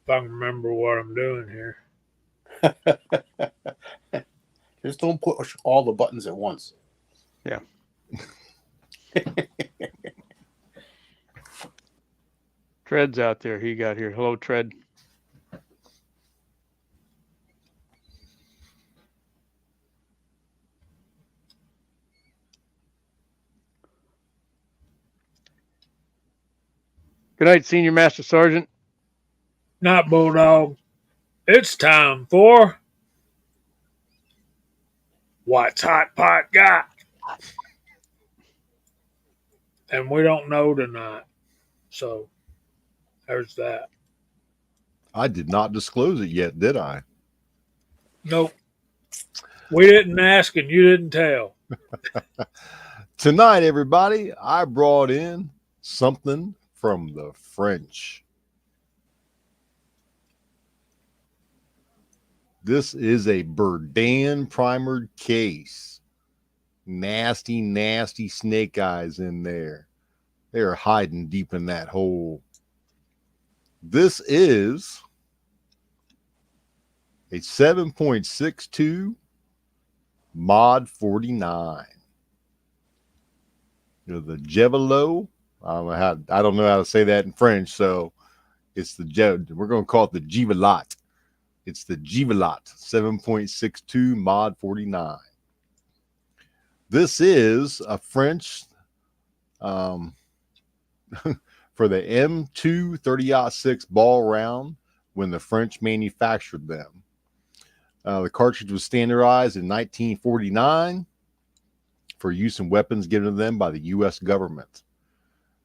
If I can remember what I'm doing here.
Just don't push all the buttons at once.
Yeah. Tread's out there. He got here. Hello, Tread. Good night, Senior Master Sergeant.
Not Bulldog. It's time for What's Hot Pot Got? And we don't know tonight. So there's that.
I did not disclose it yet, did I?
Nope. We didn't ask and you didn't tell.
Tonight, everybody, I brought in something from the French. This is a Bourdain primered case. Nasty, nasty snake eyes in there. They're hiding deep in that hole. This is a 7.62 Mod 49. The Jevelo. I don't know how to say that in French, so it's we're going to call it the Givelat. It's the Givelat 7.62 Mod 49. This is a French for the M2 30-06 ball round when the French manufactured them. The cartridge was standardized in 1949 for use in weapons given to them by the U.S. government.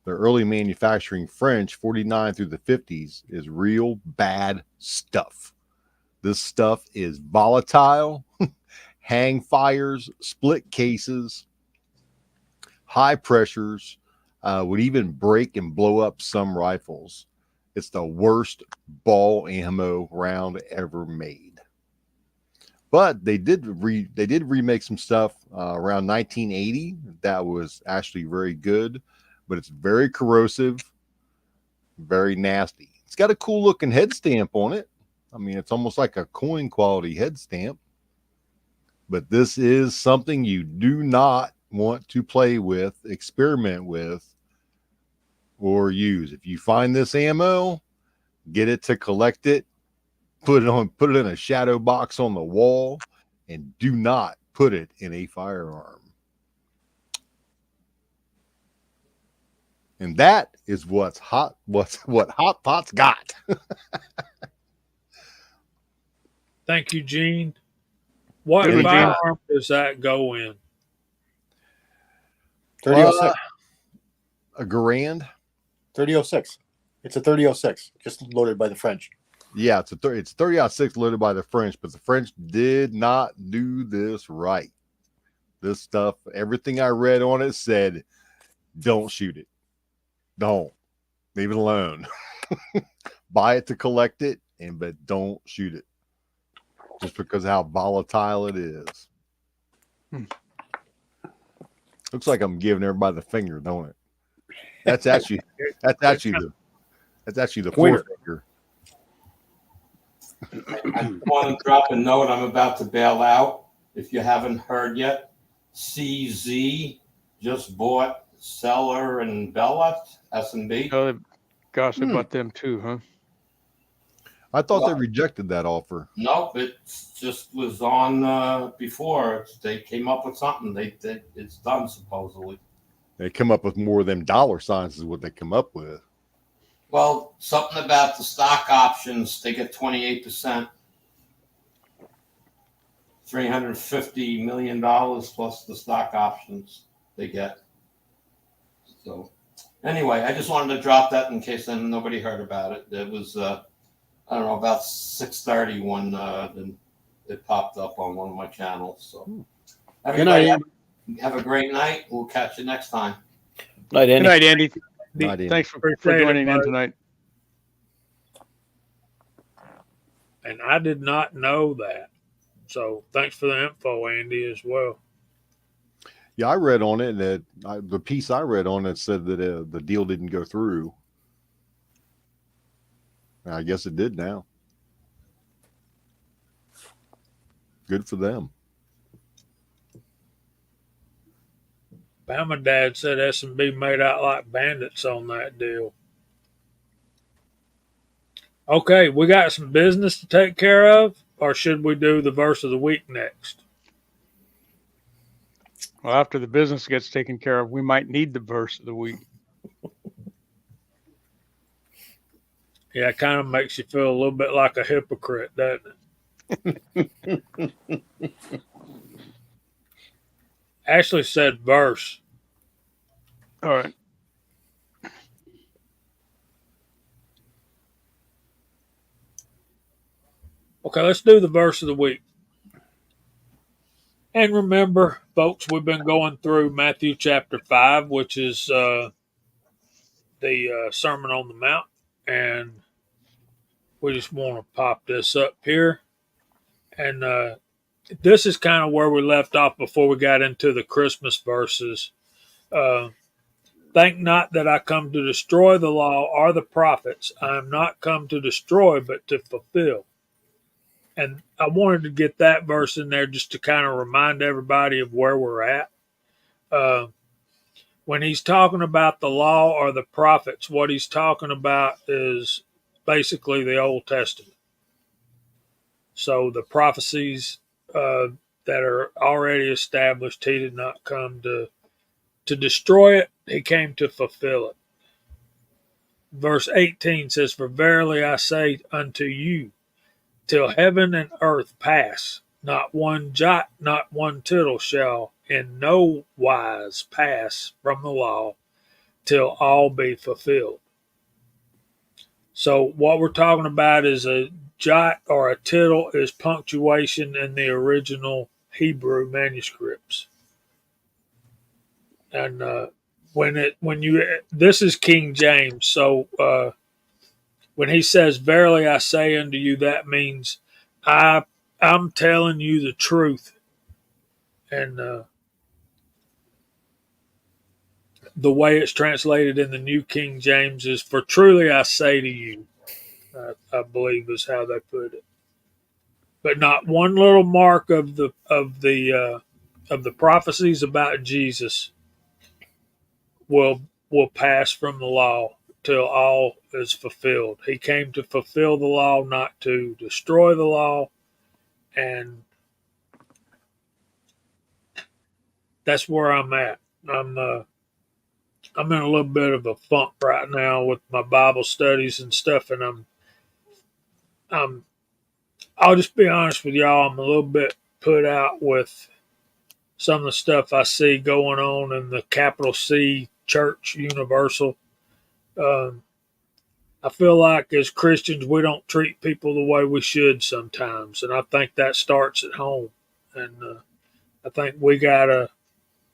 The early manufacturing French, 49 through the 50s, is real bad stuff. This stuff is volatile, hang fires, split cases, high pressures, would even break and blow up some rifles. It's the worst ball ammo round ever made. But they did remake some stuff around 1980 that was actually very good, but it's very corrosive, very nasty. It's got a cool looking head stamp on it. I mean, it's almost like a coin quality head stamp. But this is something you do not want to play with, experiment with, or use. If you find this ammo, get it to collect it, put it in a shadow box on the wall, and do not put it in a firearm. And that is what Hot Pot's got.
Thank you, Gene. What
Good one, Gene.
firearm does that go in?
3006.
A Garand.
3006. It's a 3006, just loaded by the French.
Yeah, it's 30-06 loaded by the French, but the French did not do this right. This stuff, everything I read on it said, don't shoot it. Don't. Leave it alone. Buy it to collect it, but don't shoot it. Just because of how volatile it is. Looks like I'm giving everybody the finger, don't it? That's actually the fourth finger.
I want to drop a note. I'm about to bail out. If you haven't heard yet, CZ just bought Seller and Bella, S&B.
Oh, gosh, they bought them too, huh?
I thought they rejected that offer.
Nope, it just was on before. They came up with something. It's done supposedly.
They come up with more of them dollar signs is what they come up with.
Well, something about the stock options. They get 28%, $350 million plus the stock options they get. So, anyway, I just wanted to drop that in case then nobody heard about it. It was I don't know, about 6:30 when it popped up on one of my channels. So, everybody have a great night. We'll catch you next time.
Night, Andy.
Good night, Andy.
Night, Andy.
Thanks for
Appreciate it,
joining in
buddy.
tonight.
And I did not know that. So thanks for the info, Andy, as well.
Yeah, I read on it that the piece I read on it said that the deal didn't go through. I guess it did now. Good for them.
Bama Dad said S&B made out like bandits on that deal. Okay, we got some business to take care of, or should we do the verse of the week next?
Well, after the business gets taken care of, we might need the verse of the week.
Yeah, it kind of makes you feel a little bit like a hypocrite, doesn't it? Ashley said verse.
All right.
Okay, let's do the verse of the week. And remember, folks, we've been going through Matthew chapter 5, which is the Sermon on the Mount. And we just want to pop this up here. And this is kind of where we left off before we got into the Christmas verses. Think not that I come to destroy the law or the prophets. I am not come to destroy, but to fulfill. And I wanted to get that verse in there just to kind of remind everybody of where we're at. When he's talking about the law or the prophets, what he's talking about is basically the Old Testament. So the prophecies that are already established, he did not come to destroy it, he came to fulfill it. Verse 18 says, For verily I say unto you, till heaven and earth pass, not one jot, not one tittle shall in no wise pass from the law till all be fulfilled. So what we're talking about is a jot or a tittle is punctuation in the original Hebrew manuscripts. And this is King James, so when he says, Verily I say unto you, that means I'm telling you the truth. And the way it's translated in the New King James is, For truly I say to you, I believe is how they put it. But not one little mark of the prophecies about Jesus will pass from the law till all is fulfilled. He came to fulfill the law, not to destroy the law, and that's where I'm at. I'm in a little bit of a funk right now with my Bible studies and stuff, and I'll just be honest with y'all. I'm a little bit put out with some of the stuff I see going on in the capital C Church Universal. I feel like as Christians, we don't treat people the way we should sometimes, and I think that starts at home. And I think we gotta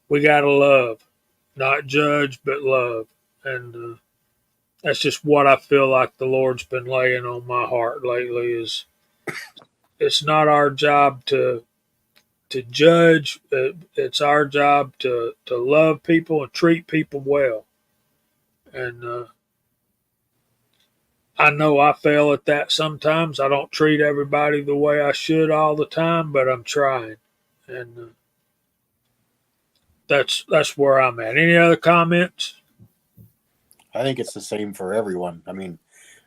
love, not judge, but love. And that's just what I feel like the Lord's been laying on my heart lately. Is it's not our job to judge. It's our job to love people and treat people well. And I know I fail at that sometimes. I don't treat everybody the way I should all the time, but I'm trying. And that's where I'm at. Any other comments?
I think it's the same for everyone. I mean,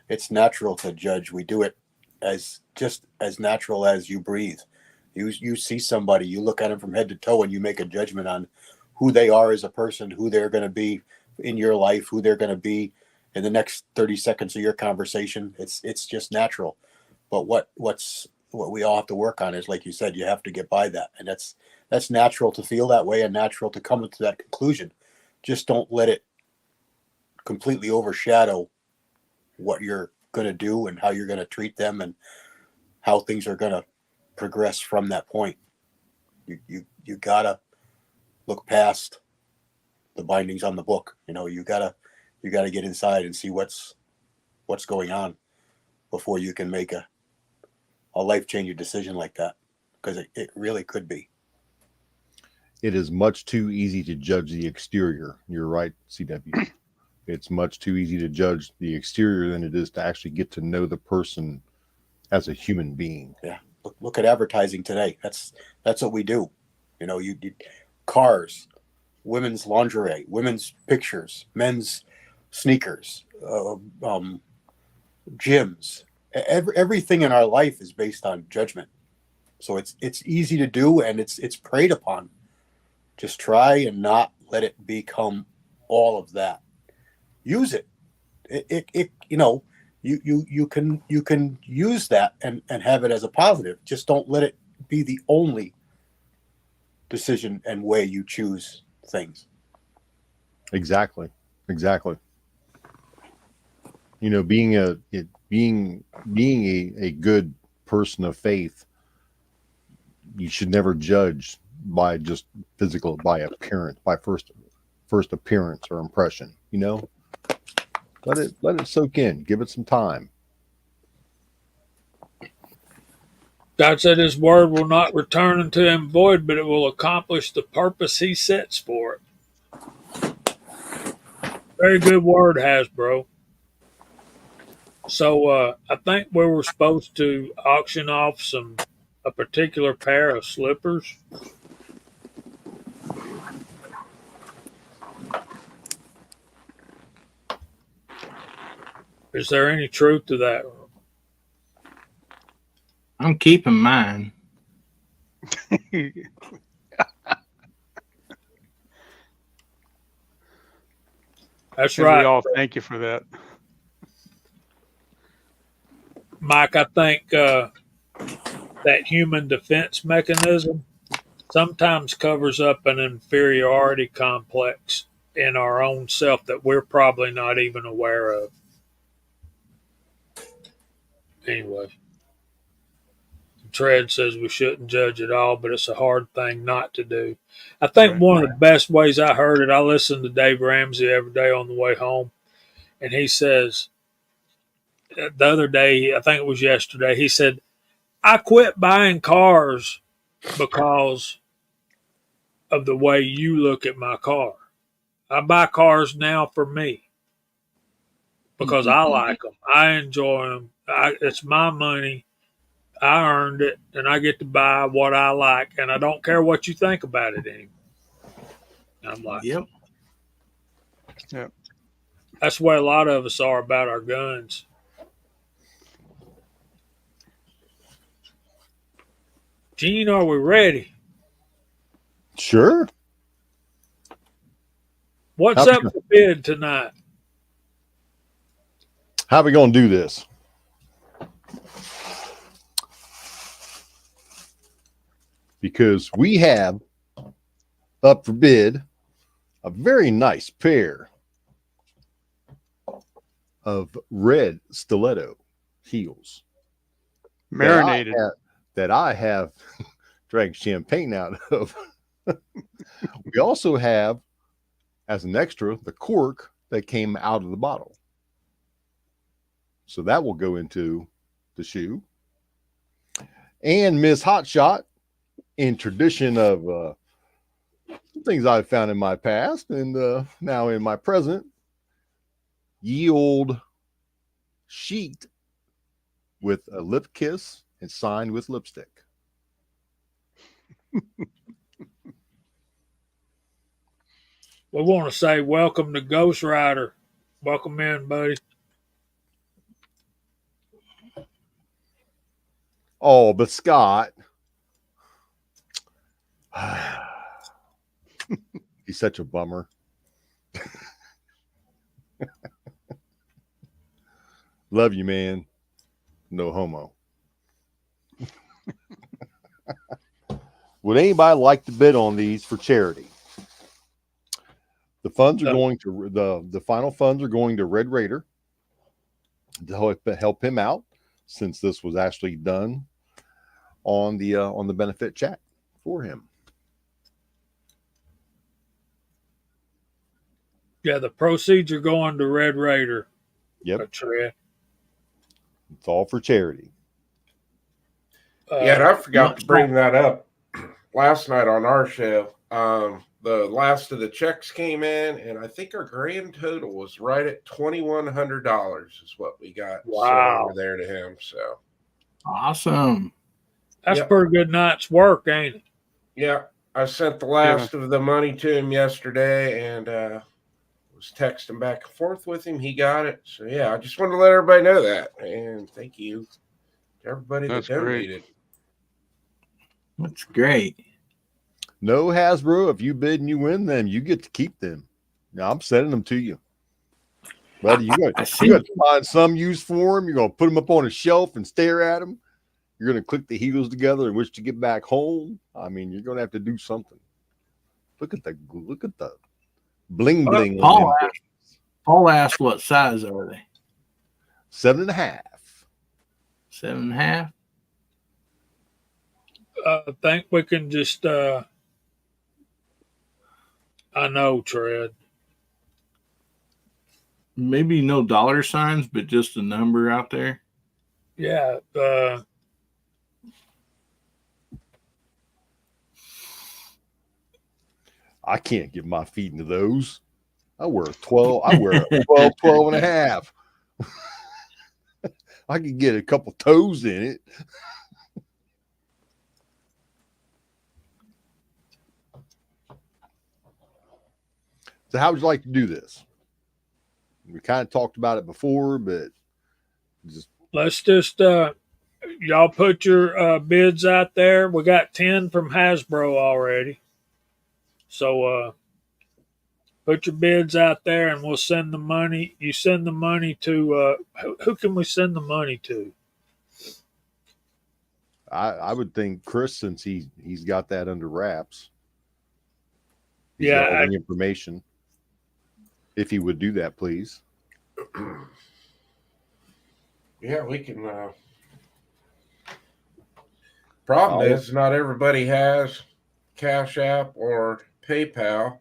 it's natural to judge. We do it as just as natural as you breathe. You see somebody, you look at them from head to toe, and you make a judgment on who they are as a person, who they're going to be in your life, who they're going to be in the next 30 seconds of your conversation. It's just natural. But what we all have to work on is, like you said, you have to get by that, and that's natural to feel that way and natural to come to that conclusion. Just don't let it completely overshadow what you're going to do and how you're going to treat them and how things are going to progress from that point. You gotta look past the bindings on the book. You gotta get inside and see what's going on before you can make a life-changing decision like that, because it really could be.
It is much too easy to judge the exterior. You're right, CW. It's much too easy to judge the exterior than it is to actually get to know the person as a human being.
Yeah. Look at advertising today. That's what we do. You cars, women's lingerie, women's pictures, men's sneakers, gyms, Everything in our life is based on judgment. So it's easy to do, and it's preyed upon. Just try and not let it become all of that. Use it. You can use that and have it as a positive. Just don't let it be the only decision and way you choose things.
Exactly. Being a good person of faith, you should never judge by just physical, by appearance, by first appearance or impression. Let it soak in. Give it some time.
God said his word will not return unto him void, but it will accomplish the purpose he sets for it. Very good word, Hasbro. So I think we were supposed to auction off a particular pair of slippers. Is there any truth to that?
I'm keeping mine.
That's
And
right.
we all thank you for that.
Mike, I think that human defense mechanism sometimes covers up an inferiority complex in our own self that we're probably not even aware of. Anyway, Tread says we shouldn't judge at all, but it's a hard thing not to do. I think
Right.
one of the best ways I heard it, I listen to Dave Ramsey every day on the way home, and he says, the other day, I think it was yesterday, he said, I quit buying cars because of the way you look at my car. I buy cars now for me because I like them. I enjoy them. It's my money. I earned it, and I get to buy what I like, and I don't care what you think about it anymore. I'm like,
Yep.
that's the way a lot of us are about our guns. Gene, are we ready?
Sure.
What's up for bid tonight?
How are we going to do this? Because we have up for bid a very nice pair of red stiletto heels
Marinated.
that I have drank champagne out of. We also have, as an extra, the cork that came out of the bottle. So that will go into the shoe. And Miss Hotshot, in tradition of things I've found in my past and now in my present, ye old sheet with a lip kiss and signed with lipstick.
We want to say welcome to Ghost Rider. Welcome in, buddy.
Oh, but Scott, he's such a bummer. Love you, man. No homo. Would anybody like to bid on these for charity? The funds are going to the final funds are going to Red Raider to help him out, since this was actually done on the benefit chat for him.
Yeah, the proceeds are going to Red Raider.
Yep.
Tread.
It's all for charity.
Yeah, and I forgot to bring that up last night on our show. The last of the checks came in, and I think our grand total was right at $2,100 is what we got sent over there to him. So
awesome.
That's pretty good night's work, ain't it?
Yeah, I sent the last of the money to him yesterday, and was texting back and forth with him. He got it. So yeah, I just wanted to let everybody know that. And thank you to everybody that
That's great.
donated.
That's great.
No, Hasbro, if you bid and you win them, you get to keep them. Now I'm sending them to you. Buddy, you got to find some use for them. You're going to put them up on a shelf and stare at them. You're going to click the heels together and wish to get back home. I mean, you're going to have to do something. Look at the bling bling.
Paul asked what size are they?
7.5.
7.5.
I think we can just. I know, Tread.
Maybe no dollar signs, but just a number out there.
Yeah.
I can't get my feet into those. I wear a 12. I wear a 12 and a half. I could get a couple toes in it. So how would you like to do this? We kind of talked about it before, but
Let's just y'all put your bids out there. We got 10 from Hasbro already. So put your bids out there and we'll send the money. You send the money to who can we send the money to?
I would think Chris, since he's got that under wraps. He's
Yeah,
got all the information. If he would do that, please.
Yeah, we can. Problem is, not everybody has Cash App or PayPal,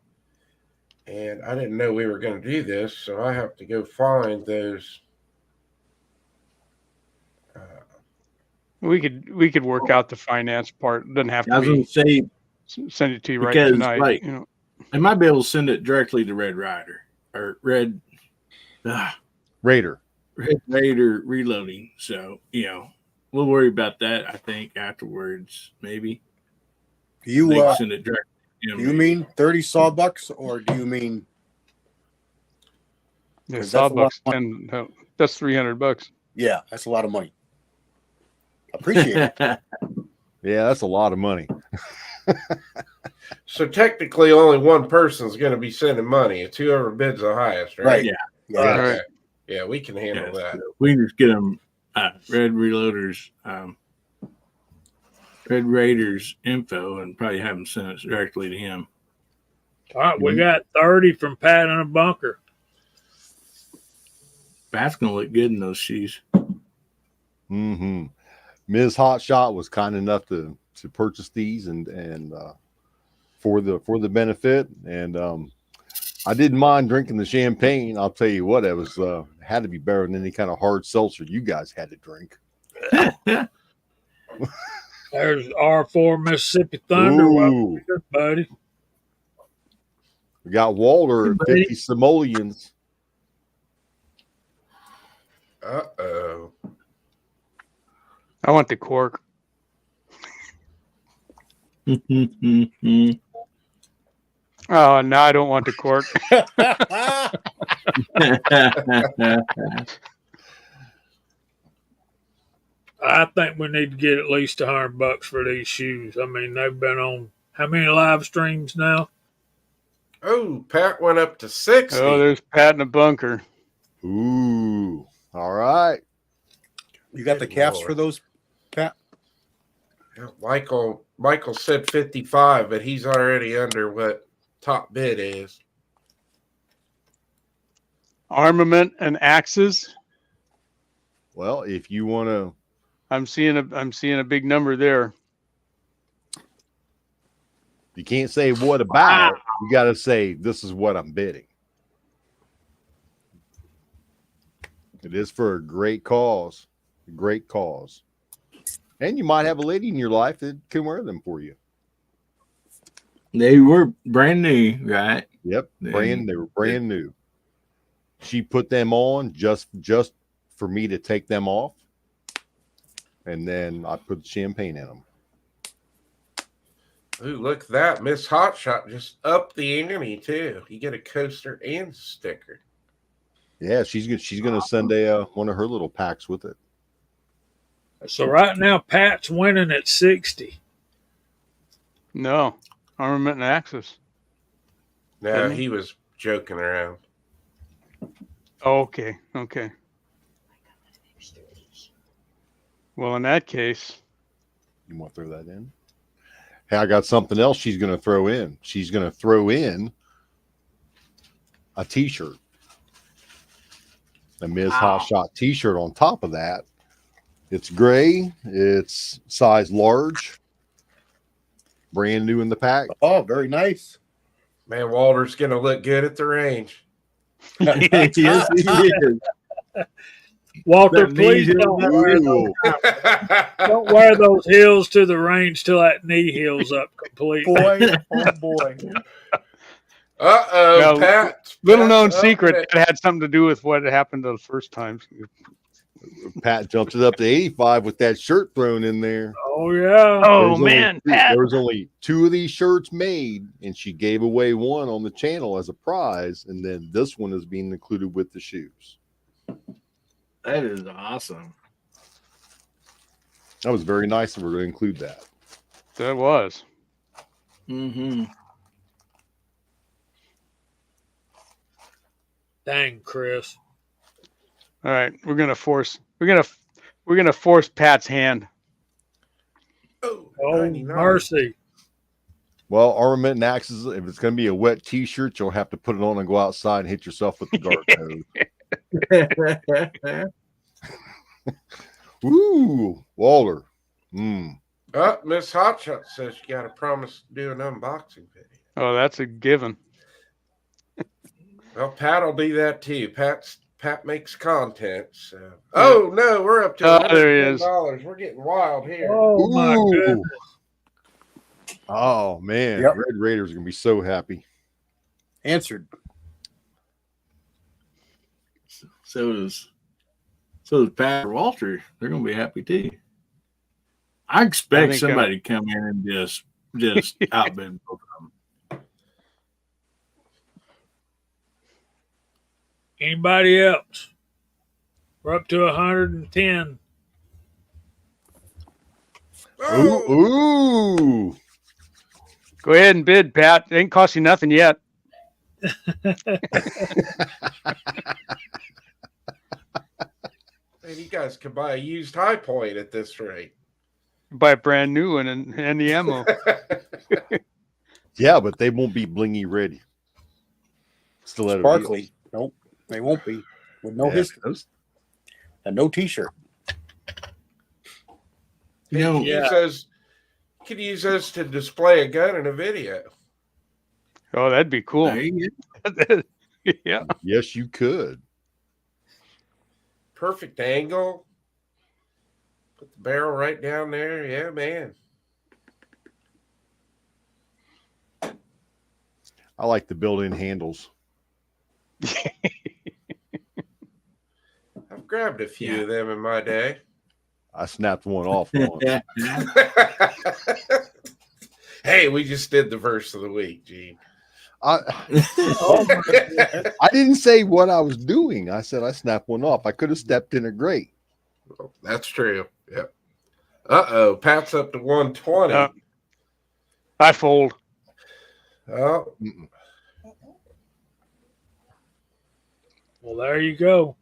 and I didn't know we were going to do this, so I have to go find those.
We could work out the finance part. It doesn't have
I
to
was going
be
to say,
send it to you right
because,
tonight.
like,
you know,
I might be able to send it directly to Red Rider or Red
Raider
Reloading. So, we'll worry about that, I think, afterwards, maybe.
Do you
They can send it directly to him.
do you mean 30 sawbucks or do you mean
yeah,
'cause that's a lot
Sawbucks 10. That's $300.
yeah, that's a lot of money. Appreciate it.
Yeah, that's a lot of money.
So technically, only one person's going to be sending money. It's whoever bids the highest, right?
Right.
Yeah.
Yeah.
Okay.
Right.
Yeah, we can handle that.
So we can just get them Red Reloaders, Red Raiders info and probably have them send it directly to him.
All right, we got 30 from Pat in a bunker.
Pat's going to look good in those shoes.
Mm-hmm. Ms. Hotshot was kind enough to purchase these and for the benefit, and I didn't mind drinking the champagne. I'll tell you what, it was had to be better than any kind of hard seltzer you guys had to drink.
There's R4 Mississippi Thunder.
Ooh.
Well, good, buddy.
We got Walter at 50 simoleons.
Uh-oh.
I want the cork. Oh, no, I don't want the cork.
I think we need to get at least $100 for these shoes. I mean, they've been on how many live streams now?
Oh, Pat went up to 60.
Oh, there's Pat in a bunker.
Ooh, all right.
You got the calves for those, Pat?
Yeah, Michael said 55, but he's already under what top bid is.
Armament and axes.
Well, if you want to,
I'm seeing a big number there.
you can't say what about. You got to say this is what I'm bidding. It is for a great cause. A great cause. And you might have a lady in your life that can wear them for you.
They were brand new, right?
Yep, they were brand new. She put them on just for me to take them off, and then I put champagne in them.
Ooh, look at that. Miss Hotshot just upped the ante, too. You get a coaster and sticker.
Yeah, she's gonna send a one of her little packs with it.
So right now, Pat's winning at 60.
No, Armament and Axis.
No,
Doesn't he?
he was joking around.
Oh, okay. Well, in that case,
You want to throw that in? Hey, I got something else she's gonna throw in. She's gonna throw in a T-shirt, a Ms. Hotshot T-shirt on top of that. It's gray. It's size large. Brand new in the pack.
Oh, very nice.
Man, Walter's going to look good at the range.
Yes, he is.
Walter,
That
please
knee
don't
Ooh.
wear those heels to the range till that knee heals up completely.
Boy, oh boy.
Uh-oh,
Well,
Pat.
little known
Pat's up
secret
there.
that had something to do with what happened the first time.
Pat jumped it up to 85 with that shirt thrown in there.
Oh yeah.
Oh
There's only
man,
two-
Pat.
there was only 2 of these shirts made, and she gave away one on the channel as a prize, and then this one is being included with the shoes.
That is awesome.
That was very nice of her to include that.
That was.
Mm-hmm.
Dang, Chris.
All right, we're gonna force Pat's hand.
Oh,
Oh
99.
mercy.
Well, Armament and Axes, if it's going to be a wet T-shirt, you'll have to put it on and go outside and hit yourself with the guard code. Woo, Waller.
Oh, Miss Hotshot says you got to promise to do an unboxing video.
Oh, that's a given.
Well, Pat will do that too. Pat makes content. So. Oh no, we're up to
Oh, there he is.
$110. We're getting wild here.
Oh my
Ooh.
goodness.
Oh man,
Yep.
Red Raiders are going to be so happy.
Answered.
So does Pat or Walter. They're gonna be happy too. I expect
think,
somebody to come in and just outbid both of them.
Anybody else? We're up to 110.
Oh,
Ooh.
Go ahead and bid, Pat. It ain't cost you nothing yet.
man, you guys could buy a used High Point at this rate.
Buy a brand new one and the ammo.
Yeah, but they won't be blingy ready. Stiletto
Sparkly. Nope, they won't be. With no
heels.
history
Those-
and no T-shirt.
You know,
Could use those to display a gun in a video.
Oh, that'd be cool.
there you go.
Yeah.
Yes, you could.
Perfect angle. Put the barrel right down there. Yeah, man.
I like the built-in handles.
I've grabbed a few
Yeah.
of them in my day.
I snapped one off once.
Hey, we just did the verse of the week, Gene.
I didn't say what I was doing. I said I snapped one off. I could have stepped in a grate.
Well, that's true. Yep. Uh-oh. Pat's up to 120.
I fold.
Oh,
Mm-mm.
Well, there you go.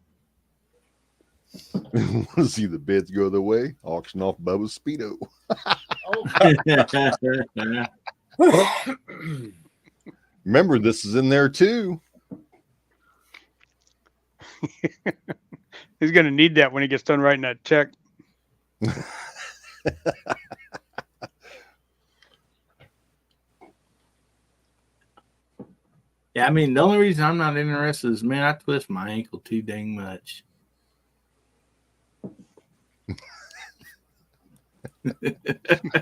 Want to see the bids go the way? Auction off Bubba's Speedo. Remember, this is in there too.
He's gonna need that when he gets done writing that check.
Yeah, I mean, the only reason I'm not interested is, man, I twist my ankle too dang much.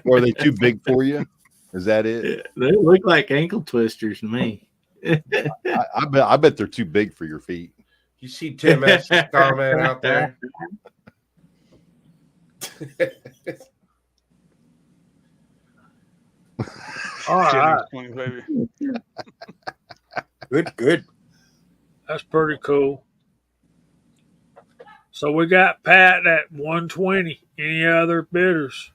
Or are they too big for you? Is that it?
They look like ankle twisters to me.
I bet they're too big for your feet.
you see Tim S's comment out there?
All right.
Jennings, baby.
Good.
That's pretty cool. So we got Pat at 120. Any other bidders?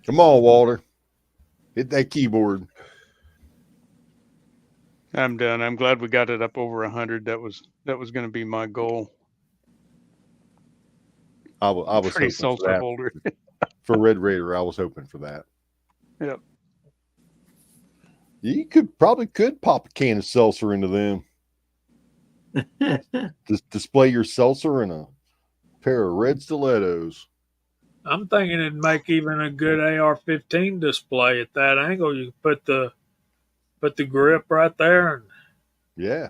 Come on, Walter. Hit that keyboard.
I'm done. I'm glad we got it up over 100. That was going to be my goal.
I was
Pretty
hoping for
salsa
that.
holder.
For Red Raider, I was hoping for that.
Yep.
You could pop a can of seltzer into them. Just display your seltzer in a pair of red stilettos.
I'm thinking it'd make even a good AR-15 display at that angle. You put the grip right there, and
Yeah.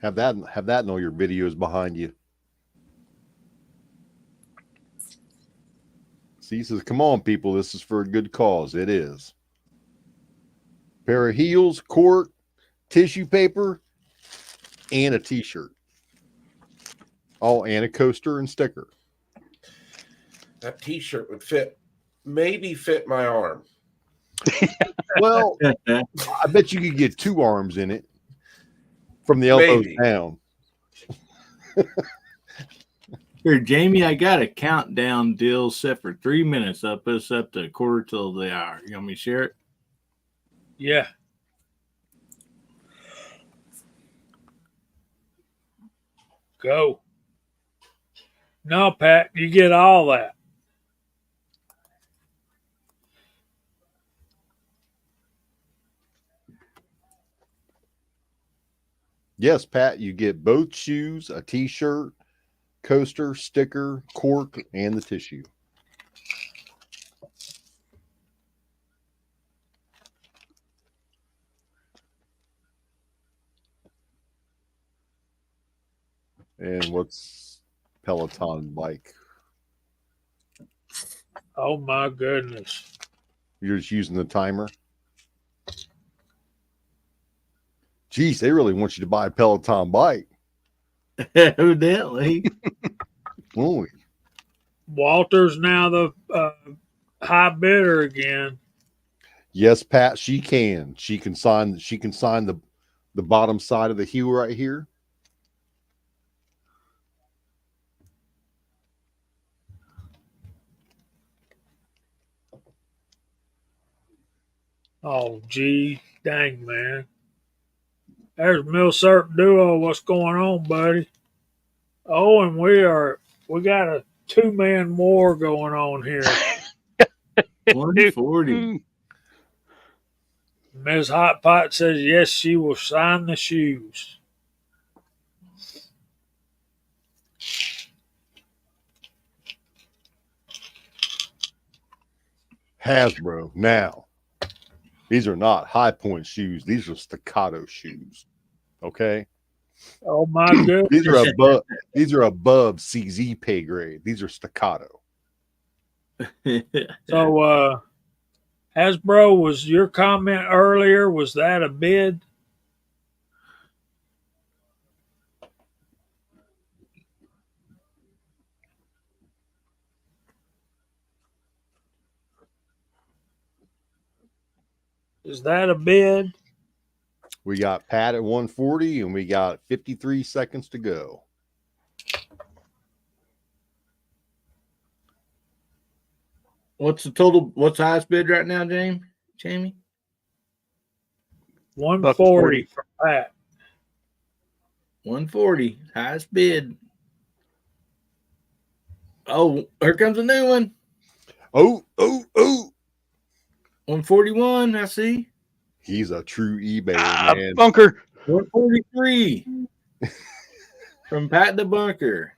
Have that in all your videos behind you. See, he says, come on, people, this is for a good cause. It is. Pair of heels, cork, tissue paper, and a t-shirt. Oh, and a coaster and sticker.
That T-shirt would maybe fit my arm.
Well, I bet you could get 2 arms in it from the elbows
Maybe.
down.
Here, Jamie, I got a countdown deal set for 3 minutes. I'll put us up to a quarter till the hour. You want me to share it?
yeah. Go. No, Pat, you get all that.
Yes, Pat, you get both shoes, a t-shirt, coaster, sticker, cork, and the tissue. And what's Peloton bike?
Oh my goodness.
You're just using the timer? Geez, they really want you to buy a Peloton bike.
Evidently.
Boy.
Walter's now the high bidder again.
Yes, Pat, she can. She can sign the bottom side of the heel right here.
Oh, gee, dang, man. There's Milsurp Duo. What's going on, buddy? Oh, and we got a 2-man war going on here.
140.
Ms. Hot Pot says yes, she will sign the shoes.
Hasbro. Now, these are not high point shoes. These are staccato shoes. Okay.
Oh my goodness.
These are above CZ pay grade. These are staccato.
So, Hasbro, was your comment earlier, was that a bid? Is that a bid?
We got Pat at 140 and we got 53 seconds to go.
What's the highest bid right now, Jamie?
140 for Pat.
140. Highest bid. Oh, here comes a new one.
Oh.
141, I see.
He's a true eBay man.
Bunker.
143 from Pat the Bunker.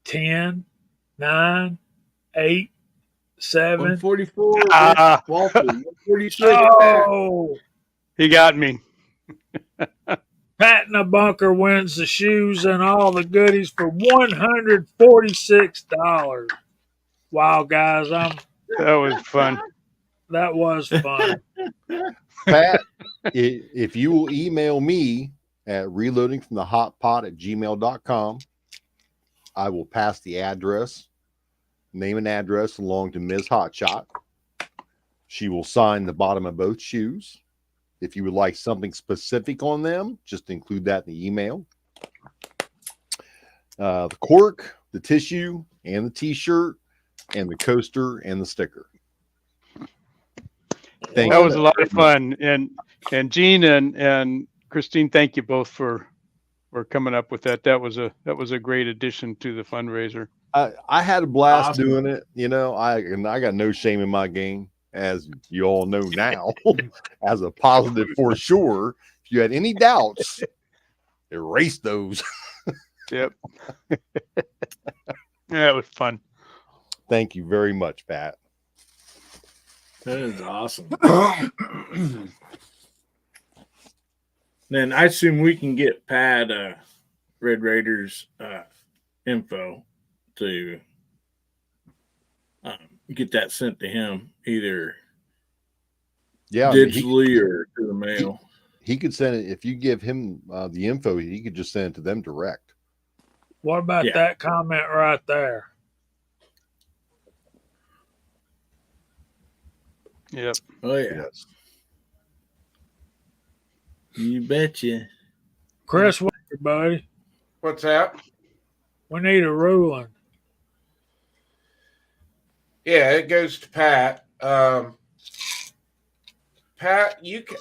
Ten, 9, 8, 7.
144.
Ah.
Walter. 146.
Oh,
He got me.
Pat in the Bunker wins the shoes and all the goodies for $146. Wow, guys,
That was fun.
That was fun.
Pat, if you will email me at reloadingfromthehotpot@gmail.com, I will pass the address, name and address along to Ms. Hotshot. She will sign the bottom of both shoes. If you would like something specific on them, just include that in the email. The cork, the tissue, and the t-shirt, and the coaster, and the sticker.
That was a lot of fun. And Gene and Christine, thank you both for coming up with that. That was a great addition to the fundraiser.
I had a blast
Awesome.
doing it. You know, I got no shame in my game, as you all know now, as a positive for sure. If you had any doubts, erase those.
Yep. Yeah, it was fun.
Thank you very much, Pat.
That is awesome. Then I assume we can get Pat Red Raiders info to get that sent to him, either digitally or to the mail.
He could send it if you give him the info. He could just send it to them direct.
What about that comment right there?
Yep.
Oh yeah.
Yes.
You betcha.
Chris, what, buddy?
What's that?
We need a ruling.
Yeah, it goes to Pat. Pat, you can.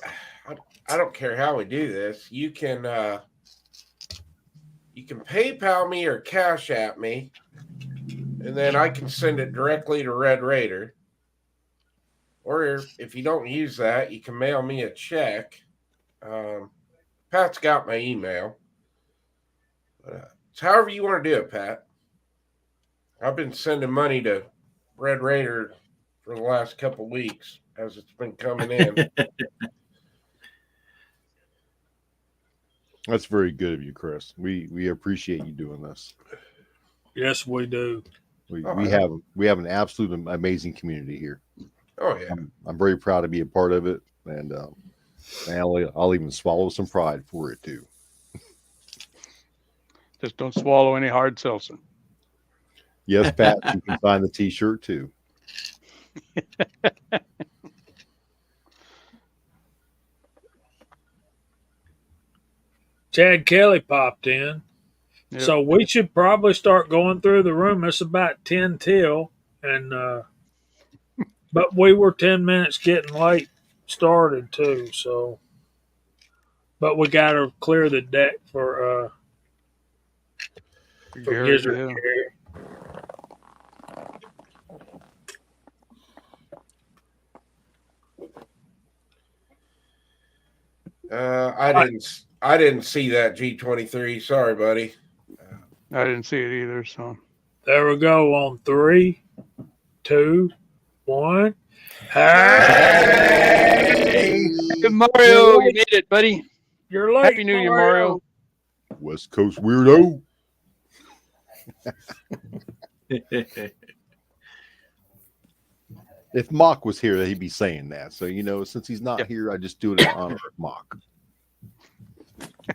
I don't care how we do this. You can PayPal me or Cash App me, and then I can send it directly to Red Raider. Or if you don't use that, you can mail me a check. Pat's got my email. It's however you want to do it, Pat. I've been sending money to Red Raider for the last couple of weeks as it's been coming in.
That's very good of you, Chris. We appreciate you doing this.
Yes, we do.
We have an absolute amazing community here.
Oh yeah,
I'm very proud to be a part of it, and I'll even swallow some pride for it too.
Just don't swallow any hard seltzer.
Yes, Pat, you can find the T-shirt too.
Chad Kelly popped in.
Yep.
So we should probably start going through the room. It's about 10 till, and but we were 10 minutes getting late started too. So, but we got to clear the deck for Gizzard
Yeah.
Carry.
I didn't see that G23. Sorry, buddy.
I didn't see it either. So
There we go on 3, 2, 1. Hey!
good Mario, you made it, buddy.
You're late.
Happy New Year, Mario.
West Coast weirdo. If Mock was here, he'd be saying that. So, since he's not here, I just do it in honor of Mock.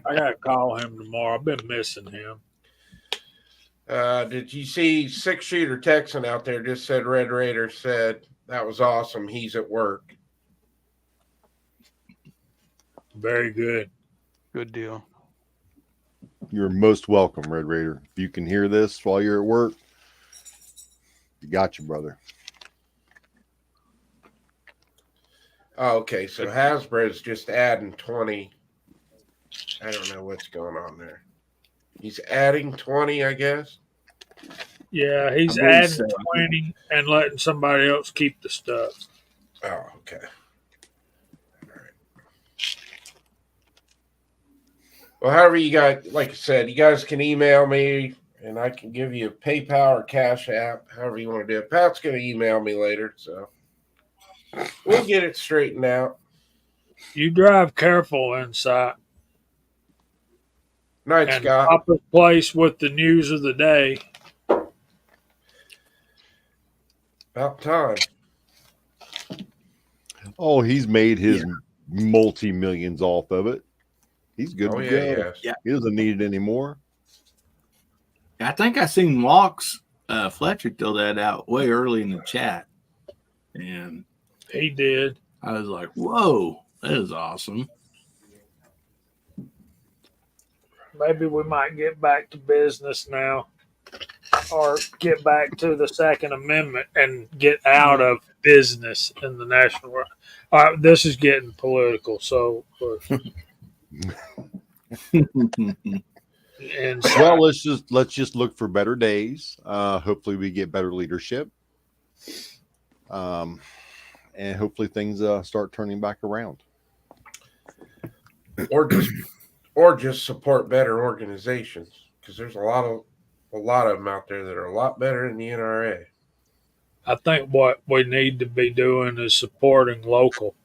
I got to call him tomorrow. I've been missing him.
Did you see 6-shooter Texan out there just said Red Raider said that was awesome. He's at work.
Very good.
Good deal.
You're most welcome, Red Raider. If you can hear this while you're at work, you got you, brother.
Oh, okay, so Hasbro's just adding 20. I don't know what's going on there. He's adding 20, I guess.
Yeah, he's
I believe
adding
so.
20 and letting somebody else keep the stuff.
Oh, okay. All right. Well, however you guys, like I said, you guys can email me and I can give you a PayPal or Cash App, however you want to do it. Pat's going to email me later, so we'll get it straightened out.
You drive careful inside.
Night,
And
Scott.
Papa's place with the news of the day.
About time.
Oh, he's made his multi-millions off of it. He's good
Oh
to
yeah,
go.
yes.
Yeah.
He doesn't need it anymore.
I think I seen Walks Fletcher throw that out way early in the chat, and
He did.
I was like, "Whoa, that is awesome."
Maybe we might get back to business now, or get back to the Second Amendment and get out of business in the national. All right, this is getting political. So, and
Well, let's just look for better days. Hopefully, we get better leadership, and hopefully things start turning back around.
Or just support better organizations, because there's a lot of them out there that are a lot better than the NRA.
I think what we need to be doing is supporting local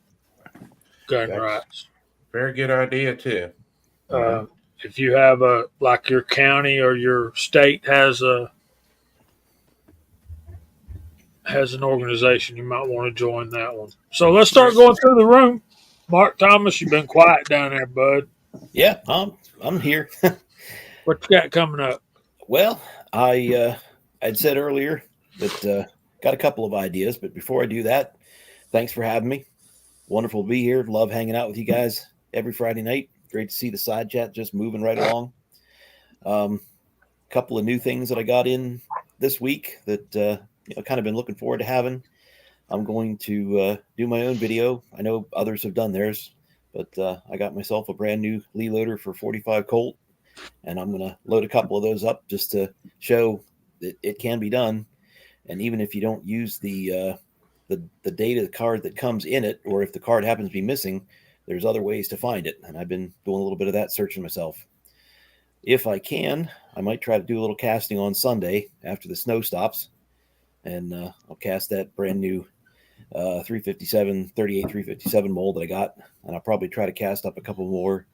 gun
That's
rights.
very good idea too.
If you have like your county or your state has an organization, you might want to join that one. So let's start going through the room. Mark Thomas, you've been quiet down there, bud.
Yeah, I'm here.
What you got coming up?
Well, I'd said earlier that got a couple of ideas, but before I do that, thanks for having me. Wonderful to be here. Love hanging out with you guys every Friday night. Great to see the side chat just moving right along. Couple of new things that I got in this week that kind of been looking forward to having. I'm going to do my own video. I know others have done theirs, but I got myself a brand new Lee loader for 45 Colt, and I'm going to load a couple of those up just to show that it can be done. And even if you don't use the data card that comes in it, or if the card happens to be missing, there's other ways to find it. And I've been doing a little bit of that searching myself. If I can, I might try to do a little casting on Sunday after the snow stops. And I'll cast that brand new 357, 38 357 mold that I got. And I'll probably try to cast up a couple more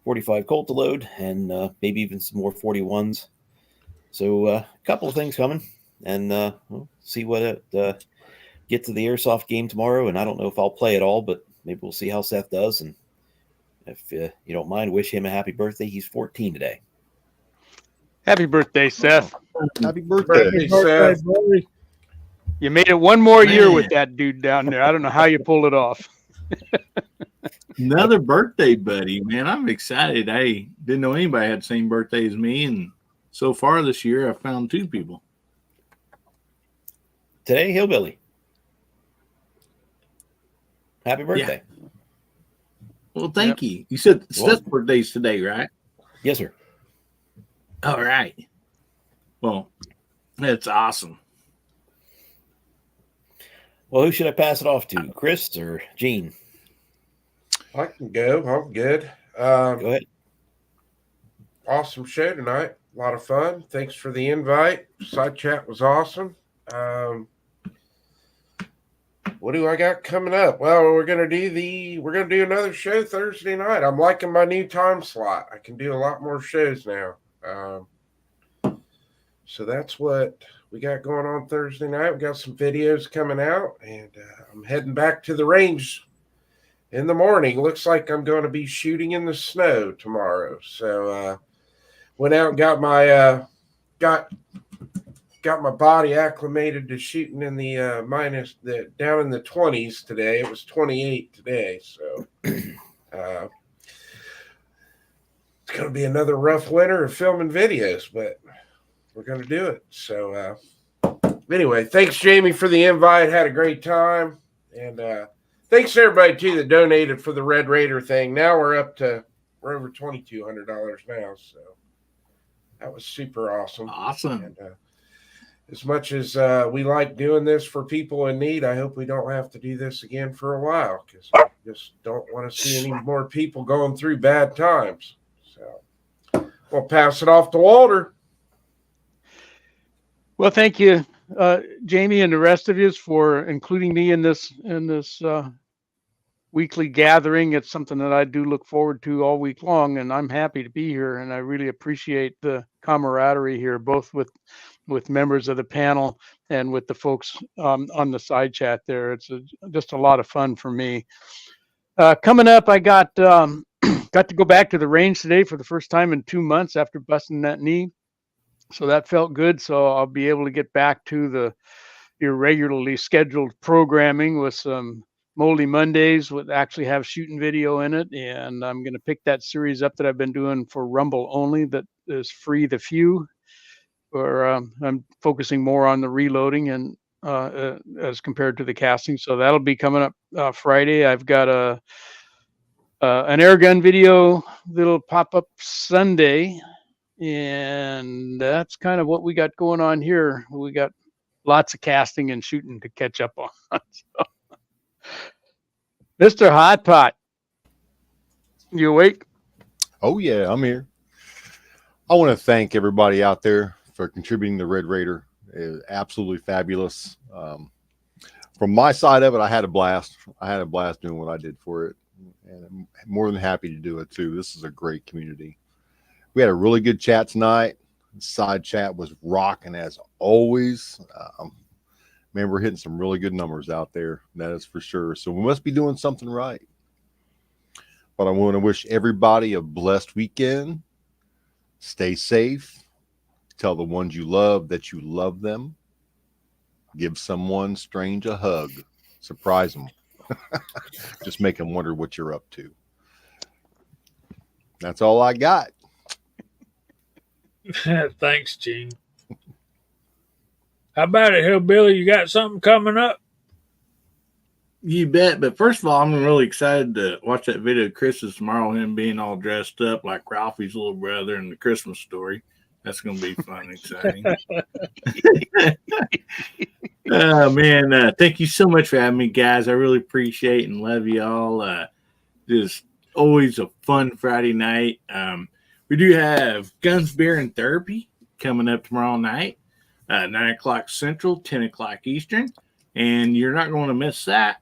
45 Colt to load, and maybe even some more 41s. So a couple of things coming. And we'll see what it get to the airsoft game tomorrow. And I don't know if I'll play at all, but maybe we'll see how Seth does. And if you don't mind, wish him a happy birthday. He's 14 today.
Happy birthday, Seth.
Happy birthday.
Seth.
buddy.
You made it one more year
Man.
with that dude down there. I don't know how you pulled it off.
Another birthday buddy, man. I'm excited. I didn't know anybody had the same birthday as me, and so far this year, I've found 2 people.
Today, Hillbilly. Happy birthday.
Well, thank you. You said Seth's birthday's today, right?
Yes, sir.
All right. Well, that's awesome.
Well, who should I pass it off to? Chris or Gene?
I can go. I'm good.
Go ahead.
Awesome show tonight. A lot of fun. Thanks for the invite. Side chat was awesome. What do I got coming up? Well, we're gonna do another show Thursday night. I'm liking my new time slot. I can do a lot more shows now. So that's what we got going on Thursday night. We got some videos coming out, and I'm heading back to the range in the morning. Looks like I'm going to be shooting in the snow tomorrow. So went out and got my got my body acclimated to shooting in the down in the 20s today. It was 28 today, so it's going to be another rough winter of filming videos, but we're going to do it. So anyway, thanks Jamie for the invite. Had a great time, and thanks to everybody too that donated for the Red Raider thing. Now we're over $2,200 now, so that was super awesome.
Awesome.
And, as much as we like doing this for people in need, I hope we don't have to do this again for a while, because I just don't want to see any more people going through bad times. So we'll pass it off to Walter.
Well, thank you, Jamie, and the rest of you for including me in this weekly gathering. It's something that I do look forward to all week long, and I'm happy to be here. And I really appreciate the camaraderie here, both with members of the panel and with the folks on the side chat there. It's just a lot of fun for me. Coming up, I got got to go back to the range today for the first time in 2 months after busting that knee. So that felt good. So I'll be able to get back to the irregularly scheduled programming with some Moldy Mondays with actually have shooting video in it. And I'm going to pick that series up that I've been doing for Rumble only that is Free the Few, where I'm focusing more on the reloading and as compared to the casting. So that'll be coming up Friday. I've got an air gun video that'll pop up Sunday. And that's kind of what we got going on here. We got lots of casting and shooting to catch up on. So, Mr. Hot Pot, you awake?
Oh yeah, I'm here. I want to thank everybody out there for contributing to Red Raider. It was absolutely fabulous. From my side of it, I had a blast. I had a blast doing what I did for it, and I'm more than happy to do it too. This is a great community. We had a really good chat tonight. Side chat was rocking as always. Man, we're hitting some really good numbers out there. That is for sure. So we must be doing something right. But I want to wish everybody a blessed weekend. Stay safe. Tell the ones you love that you love them. Give someone strange a hug. Surprise them. Just make them wonder what you're up to. That's all I got.
Thanks, Gene. How about it, Hillbilly? You got something coming up?
You bet. But first of all, I'm really excited to watch that video of Christmas tomorrow, him being all dressed up like Ralphie's little brother in the Christmas Story. That's going to be fun and exciting. Oh, man. Thank you so much for having me, guys. I really appreciate and love you all. Just always a fun Friday night. We do have Guns, Beer, and Therapy coming up tomorrow night, 9 o'clock Central, 10 o'clock Eastern. And you're not going to miss that.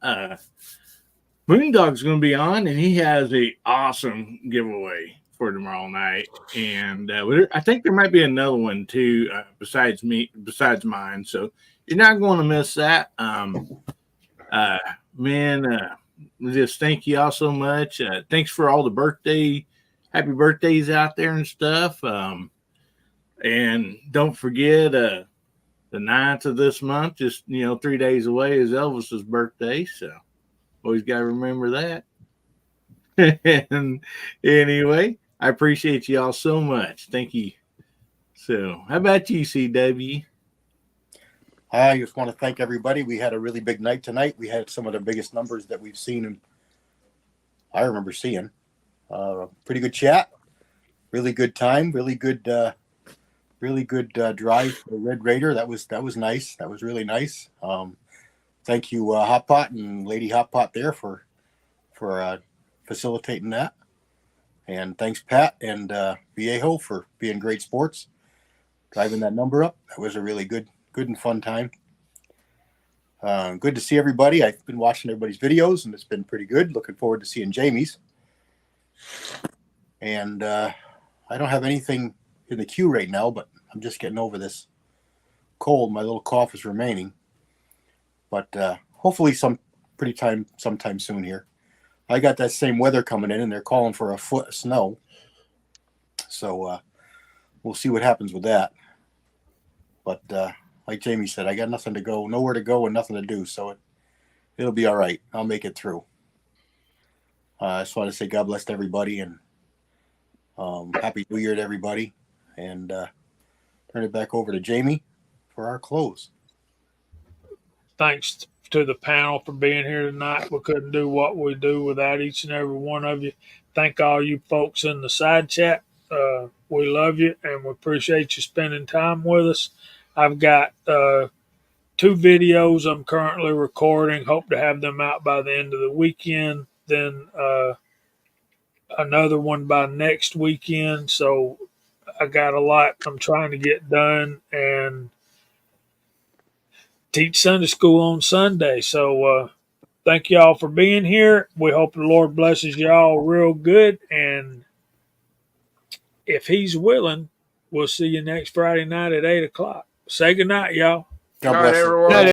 Moondog's going to be on, and he has an awesome giveaway for tomorrow night. And I think there might be another one, too, besides mine. So you're not going to miss that. Just thank you all so much. Thanks for all the happy birthdays out there and stuff. And don't forget, the 9th of this month, just 3 days away, is Elvis's birthday. So always got to remember that. And anyway, I appreciate you all so much. Thank you. So how about you, CW?
I just want to thank everybody. We had a really big night tonight. We had some of the biggest numbers that we've seen, and I remember seeing. Pretty good chat, really good time, really good drive for the Red Raider. That was nice. That was really nice. Thank you, Hot Pot and Lady Hot Pot there for facilitating that. And thanks, Pat and Viejo, for being great sports, driving that number up. That was a really good and fun time. Good to see everybody. I've been watching everybody's videos, and it's been pretty good. Looking forward to seeing Jamie's. And I don't have anything in the queue right now, but I'm just getting over this cold. My little cough is remaining. But hopefully sometime soon here. I got that same weather coming in, and they're calling for a foot of snow. So we'll see what happens with that. But like Jamie said, I got nowhere to go and nothing to do. So it'll be all right. I'll make it through. I just want to say God bless everybody, and Happy New Year to everybody. And turn it back over to Jamie for our close.
Thanks to the panel for being here tonight. We couldn't do what we do without each and every one of you. Thank all you folks in the side chat. We love you, and we appreciate you spending time with us. I've got 2 videos I'm currently recording. Hope to have them out by the end of the weekend. Then another one by next weekend. So I got a lot I'm trying to get done and teach Sunday school on Sunday. So thank y'all for being here. We hope the Lord blesses y'all real good. And if he's willing, we'll see you next Friday night at 8 o'clock. Say goodnight, y'all.
God
Night,
bless you.
everyone.
Night,